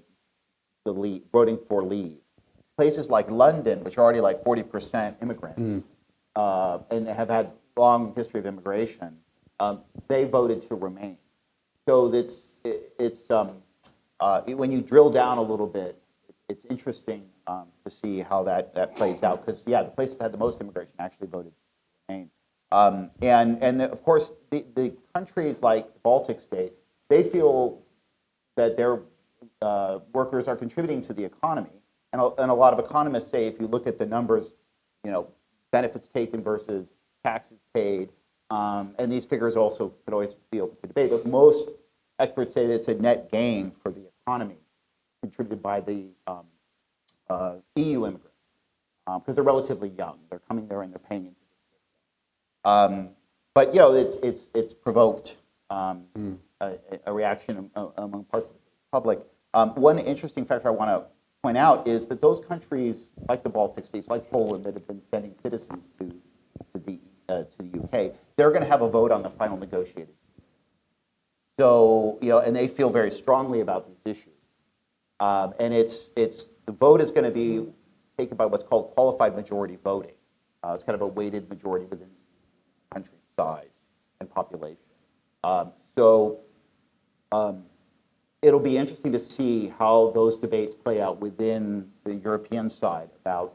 for leave. Places like London, which are already like 40% immigrants and have had long history of immigration, they voted to remain. So when you drill down a little bit, it's interesting to see how that plays out. Because, yeah, the places that had the most immigration actually voted to remain. Of course, the countries like the Baltic states, they feel that their workers are contributing to the economy. And a lot of economists say if you look at the numbers, benefits taken versus taxes paid, and these figures also could always be open to debate, but most experts say that it's a net gain for the economy contributed by the EU immigrants because they're relatively young. They're coming there and they're paying into the system. But it's provoked a reaction among parts of the public. One interesting factor I want to point out is that those countries, like the Baltic states, like Poland, that have been sending citizens to the UK, they're going to have a vote on the final negotiated. So and they feel very strongly about these issues, and the vote is going to be taken by what's called qualified majority voting. It's kind of a weighted majority within the country's size and population. It'll be interesting to see how those debates play out within the European side about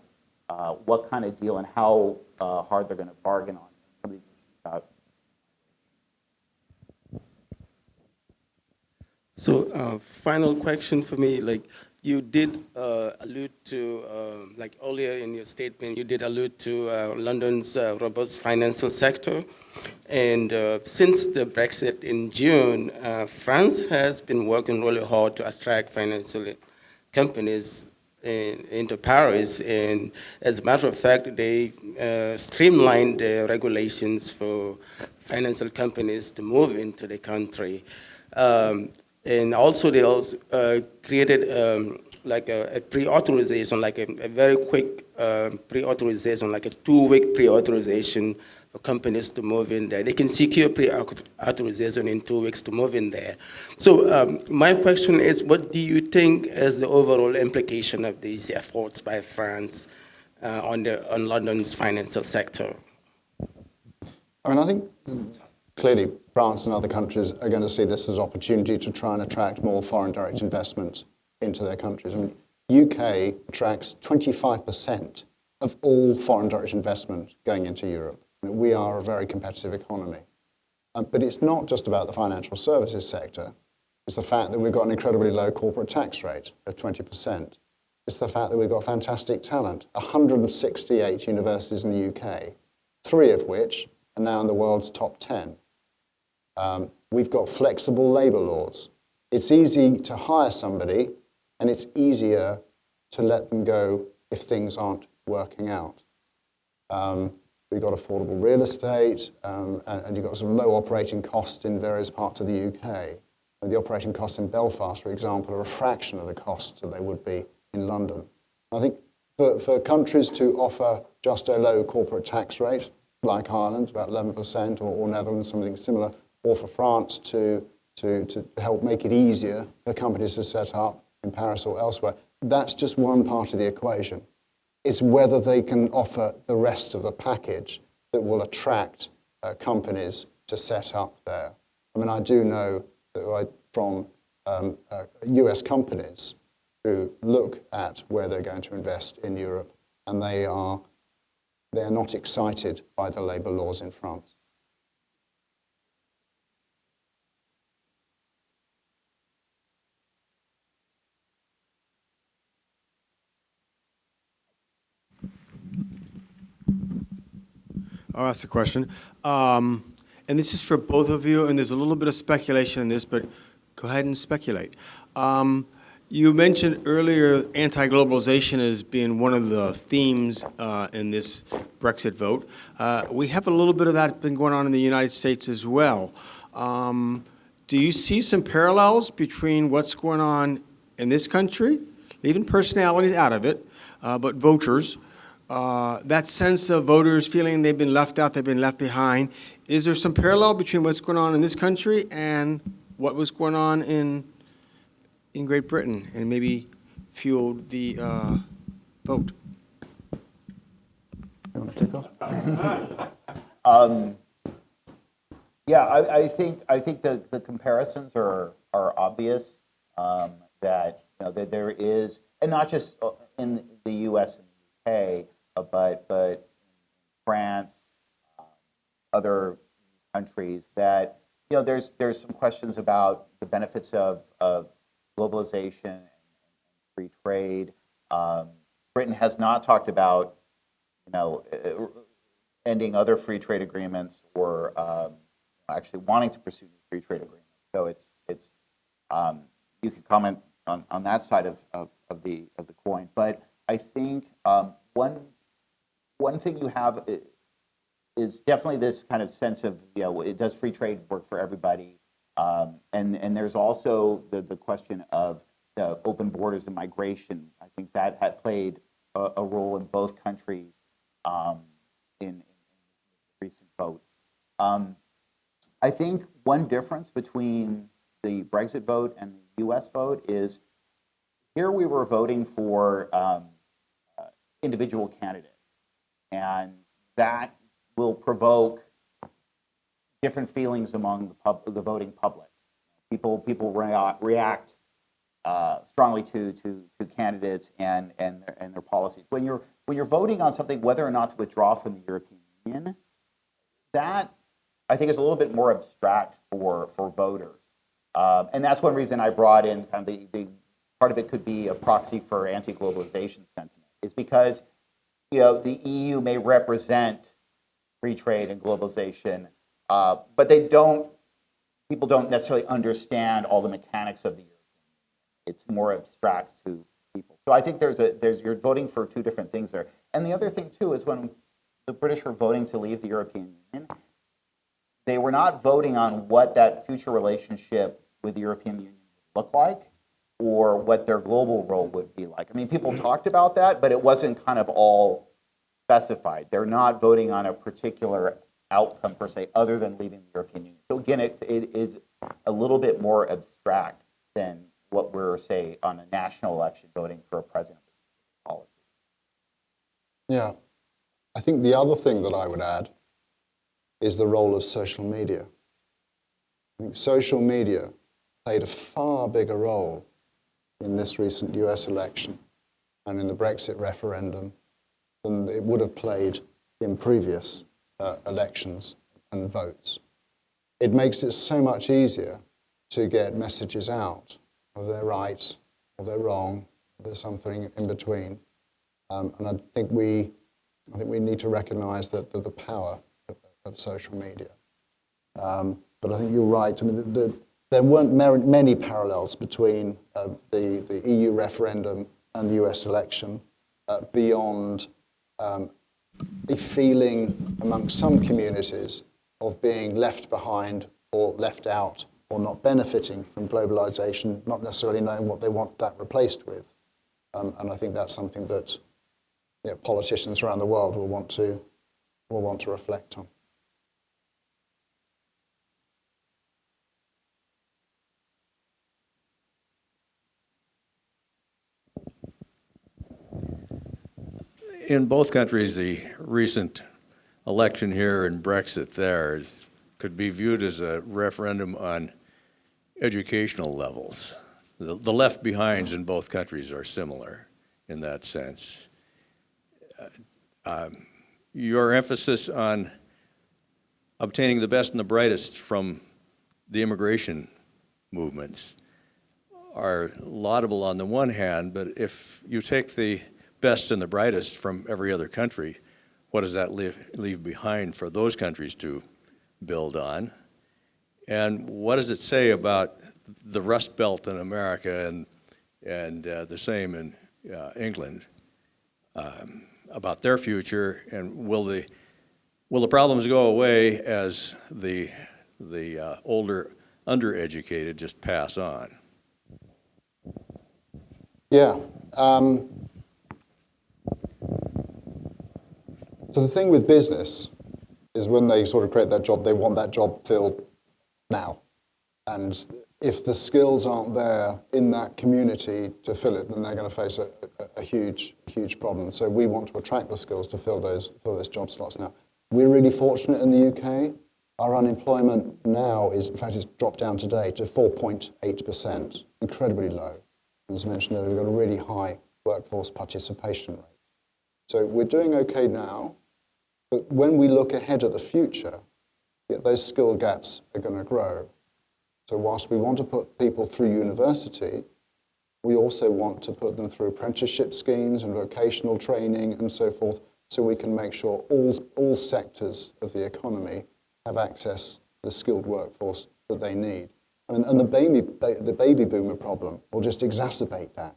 what kind of deal and how hard they're going to bargain on some of these issues about. So, final question for me, like you did allude to, like earlier in your statement, you did allude to London's robust financial sector. And since the Brexit in June, France has been working really hard to attract financial companies into Paris. And as a matter of fact, they streamlined the regulations for financial companies to move into the country. And also they also created like a pre-authorization, like a very quick pre-authorization, like a 2-week pre-authorization for companies to move in there. They can secure pre-authorization in 2 weeks to move in there. So my question is, what do you think is the overall implication of these efforts by France on London's financial sector? I think clearly France and other countries are going to see this as an opportunity to try and attract more foreign direct investment into their countries. UK attracts 25% of all foreign direct investment going into Europe. We are a very competitive economy. But it's not just about the financial services sector. It's the fact that we've got an incredibly low corporate tax rate of 20%. It's the fact that we've got fantastic talent, 168 universities in the UK, 3 of which are now in the world's top 10. We've got flexible labour laws. It's easy to hire somebody, and it's easier to let them go if things aren't working out. We've got affordable real estate, and you've got some low operating costs in various parts of the UK. And the operating costs in Belfast, for example, are a fraction of the costs that they would be in London. I think for countries to offer just a low corporate tax rate, like Ireland, about 11%, or Netherlands, something similar, or for France to help make it easier for companies to set up in Paris or elsewhere, that's just one part of the equation. It's whether they can offer the rest of the package that will attract companies to set up there. I do know that from US companies who look at where they're going to invest in Europe, and they are not excited by the labour laws in France. I'll ask the question. And this is for both of you, and there's a little bit of speculation in this, but go ahead and speculate. You mentioned earlier anti-globalization as being one of the themes in this Brexit vote. We have a little bit of that been going on in the United States as well. Do you see some parallels between what's going on in this country, leaving personalities out of it, but voters, that sense of voters feeling they've been left out, they've been left behind? Is there some parallel between what's going on in this country and what was going on in Great Britain and maybe fueled the vote? You want to kick off? Yeah, I think the comparisons are obvious. that, that there is, and not just in the U.S. and the U.K., but France, other countries, that there's some questions about the benefits of globalization and free trade. Britain has not talked about ending other free trade agreements or actually wanting to pursue new free trade agreements. So it's you can comment on that side of the coin. But I think one thing you have is definitely this kind of sense of does free trade work for everybody? And there's also the question of the open borders and migration. I think that had played a role in both countries in recent votes. I think one difference between the Brexit vote and the U.S. vote is here we were voting for individual candidates, and that will provoke different feelings among the voting public. People react strongly to candidates and their policies. When you're voting on something, whether or not to withdraw from the European Union, that I think is a little bit more abstract for voters. And that's one reason I brought in kind of the part of it could be a proxy for anti-globalization sentiment. Is because the EU may represent free trade and globalization, but people don't necessarily understand all the mechanics of the European Union. It's more abstract to people. So I think you're voting for two different things there. And the other thing too is when the British were voting to leave the European Union, they were not voting on what that future relationship with the European Union would look like or what their global role would be like. I mean, people talked about that, but it wasn't kind of all specified. They're not voting on a particular outcome per se, other than leaving the European Union. So again, it is a little bit more abstract than what we're, say, on a national election voting for a president policy. Yeah. I think the other thing that I would add is the role of social media. I think social media played a far bigger role in this recent US election and in the Brexit referendum than it would have played in previous elections and votes. It makes it so much easier to get messages out, whether they're right or they're wrong, or there's something in between. And I think we need to recognise that the power of social media. But I think you're right. I mean, there weren't many parallels between the EU referendum and the US election beyond a feeling amongst some communities of being left behind or left out or not benefiting from globalization, not necessarily knowing what they want that replaced with. And I think that's something that politicians around the world will want to reflect on. In both countries, the recent election here and Brexit there could be viewed as a referendum on educational levels. The left behinds in both countries are similar in that sense. Your emphasis on obtaining the best and the brightest from the immigration movements are laudable on the one hand, but if you take the best and the brightest from every other country, what does that leave behind for those countries to build on? And what does it say about the Rust Belt in America and the same in England about their future? And will the problems go away as the older undereducated just pass on? Yeah. So the thing with business is when they sort of create that job, they want that job filled now. And if the skills aren't there in that community to fill it, then they're going to face a huge, huge problem. So we want to attract the skills to fill those job slots now. We're really fortunate in the UK. Our unemployment now is, in fact, it's dropped down today to 4.8%, incredibly low. as mentioned earlier, we've got a really high workforce participation rate. So we're doing okay now, but when we look ahead at the future, those skill gaps are going to grow. So whilst we want to put people through university, we also want to put them through apprenticeship schemes and vocational training and so forth, so we can make sure all sectors of the economy have access to the skilled workforce that they need. And the baby boomer problem will just exacerbate that.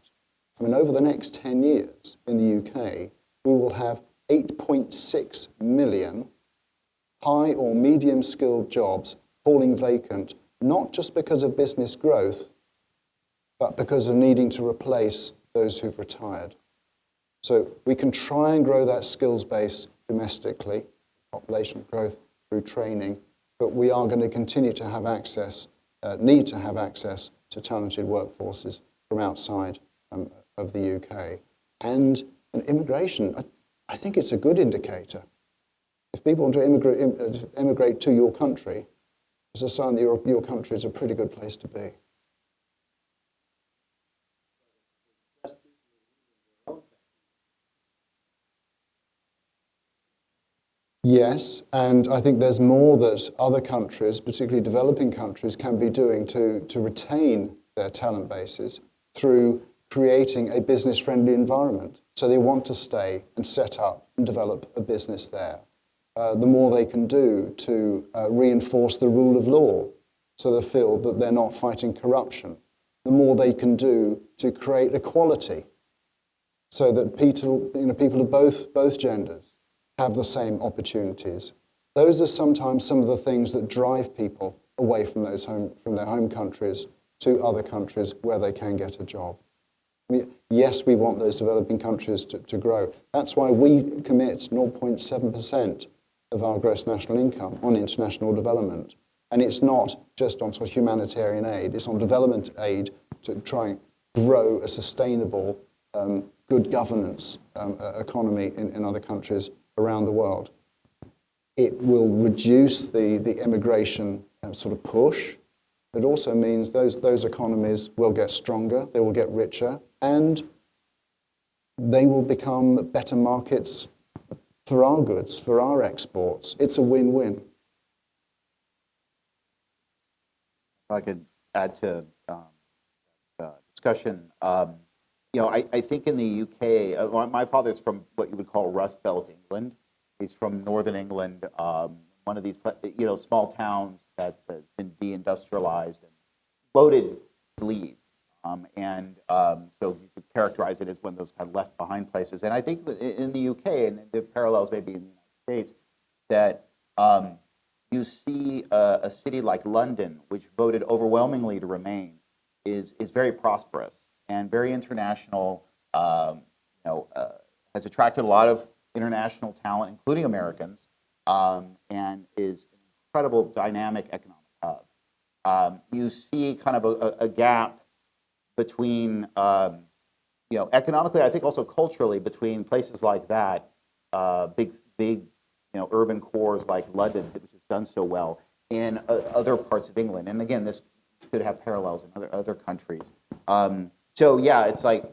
I mean, over the next 10 years in the UK, we will have 8.6 million high or medium skilled jobs falling vacant, not just because of business growth, but because of needing to replace those who've retired. So we can try and grow that skills base domestically, population growth through training, but we are going to continue to have access, need to have access to talented workforces from outside of the UK. And immigration, I think it's a good indicator. If people want to immigrate to your country, it's a sign that your country is a pretty good place to be. Yes, and I think there's more that other countries, particularly developing countries, can be doing to retain their talent bases through creating a business-friendly environment. So they want to stay and set up and develop a business there. The more they can do to reinforce the rule of law, so they feel that they're not fighting corruption. The more they can do to create equality, so that people of both genders have the same opportunities. Those are sometimes some of the things that drive people away from their home countries to other countries where they can get a job. I mean, yes, we want those developing countries to grow. That's why we commit 0.7% of our gross national income on international development. And it's not just on sort of humanitarian aid, it's on development aid to try and grow a sustainable, good governance economy in other countries around the world. It will reduce the immigration sort of push. It also means those economies will get stronger, they will get richer, and they will become better markets for our goods, for our exports. It's a win-win. If I could add to discussion, I think in the UK, my father's from what you would call Rust Belt England. He's from Northern England, one of these small towns that's been deindustrialized and voted to leave. So you could characterize it as one of those kind of left behind places. And I think in the UK, and the parallels maybe in the United States, that you see a city like London, which voted overwhelmingly to remain, is very prosperous and very international, has attracted a lot of international talent, including Americans, and is an incredible dynamic economic hub. You see kind of a gap between, economically, I think also culturally, between places like that, big, urban cores like London, which has done so well, in other parts of England. And again, this could have parallels in other countries. It's like,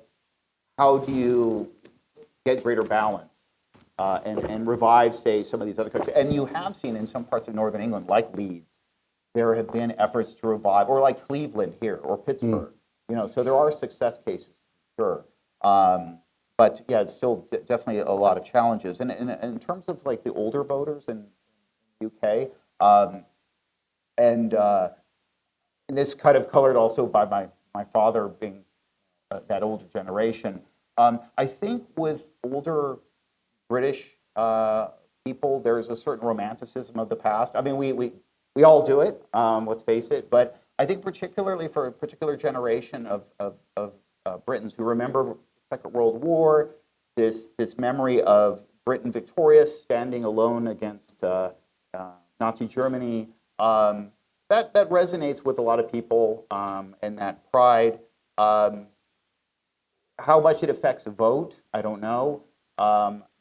how do you get greater balance and revive, say, some of these other countries? And you have seen in some parts of Northern England, like Leeds, there have been efforts to revive, or like Cleveland here, or Pittsburgh. So there are success cases, for sure. But yeah, it's still definitely a lot of challenges. And in terms of like the older voters in the UK, and this kind of colored also by my father being that older generation. I think with older British people, there's a certain romanticism of the past. I mean, we all do it, let's face it, but I think particularly for a particular generation of Britons who remember the Second World War, this memory of Britain victorious, standing alone against Nazi Germany, that resonates with a lot of people, and that pride. How much it affects a vote, I don't know,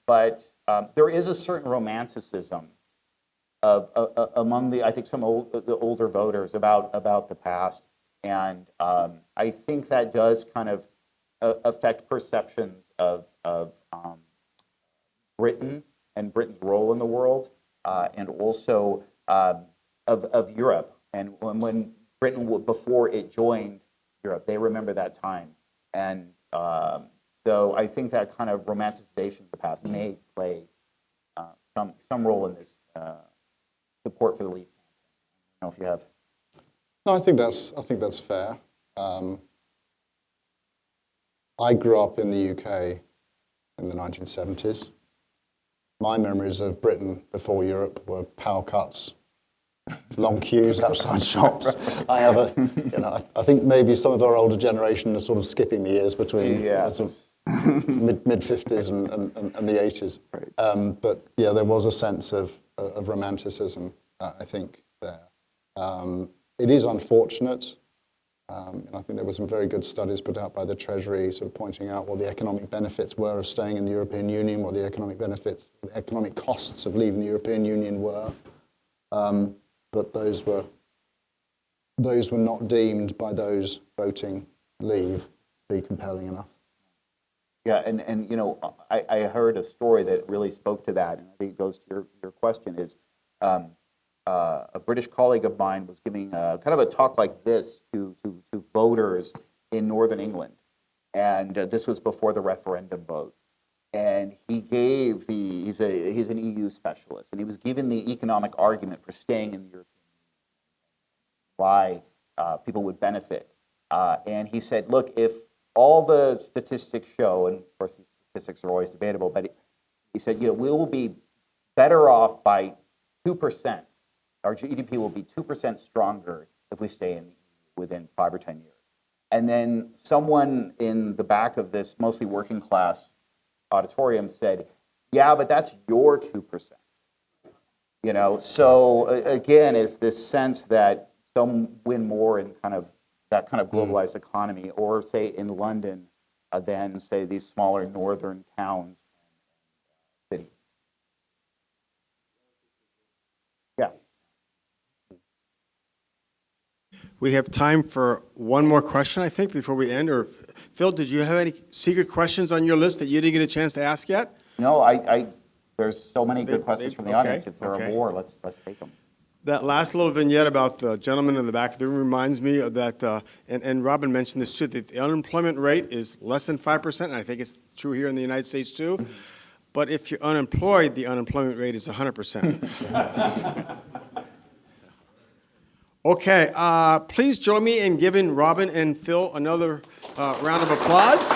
but there is a certain romanticism among I think some the older voters about the past, and I think that does kind of affect perceptions of Britain and Britain's role in the world, and also of Europe. And when Britain, before it joined Europe, they remember that time. And so I think that kind of romanticization of the past may play some role in this support for the Leave campaign. I don't know if you have. No, I think that's fair. I grew up in the UK in the 1970s. My memories of Britain before Europe were power cuts, long queues outside shops. I have I think maybe some of our older generation are sort of skipping the years between sort of mid-50s and the 80s. Right. But yeah, there was a sense of romanticism, I think, there. It is unfortunate. And I think there were some very good studies put out by the Treasury sort of pointing out what the economic benefits were of staying in the European Union, what the economic costs of leaving the European Union were. But those were not deemed by those voting leave to be compelling enough. Yeah, and you know, I heard a story that really spoke to that, and I think it goes to your question, is a British colleague of mine was giving kind of a talk like this to voters in Northern England, and this was before the referendum vote. And he gave he's an EU specialist, and he was given the economic argument for staying in the European Union, why people would benefit. And he said, look, if all the statistics show, and of course these statistics are always debatable, but he said, you know, we will be better off by 2%. Our GDP will be 2% stronger if we stay in the EU within 5 or 10 years. And then someone in the back of this mostly working class auditorium said, yeah, but that's your 2%. You know, so again, it's this sense that some win more in kind of that kind of globalized economy, or say in London, than say these smaller northern towns and cities. Yeah. We have time for one more question, I think, before we end. Or Phil, did you have any secret questions on your list that you didn't get a chance to ask yet? No, there's so many good questions from the audience. If there are more, let's take them. That last little vignette about the gentleman in the back of the room reminds me of that, and Robin mentioned this too, that the unemployment rate is less than 5%, and I think it's true here in the United States too. But if you're unemployed, the unemployment rate is 100%. Okay, please join me in giving Robin and Phil another round of applause.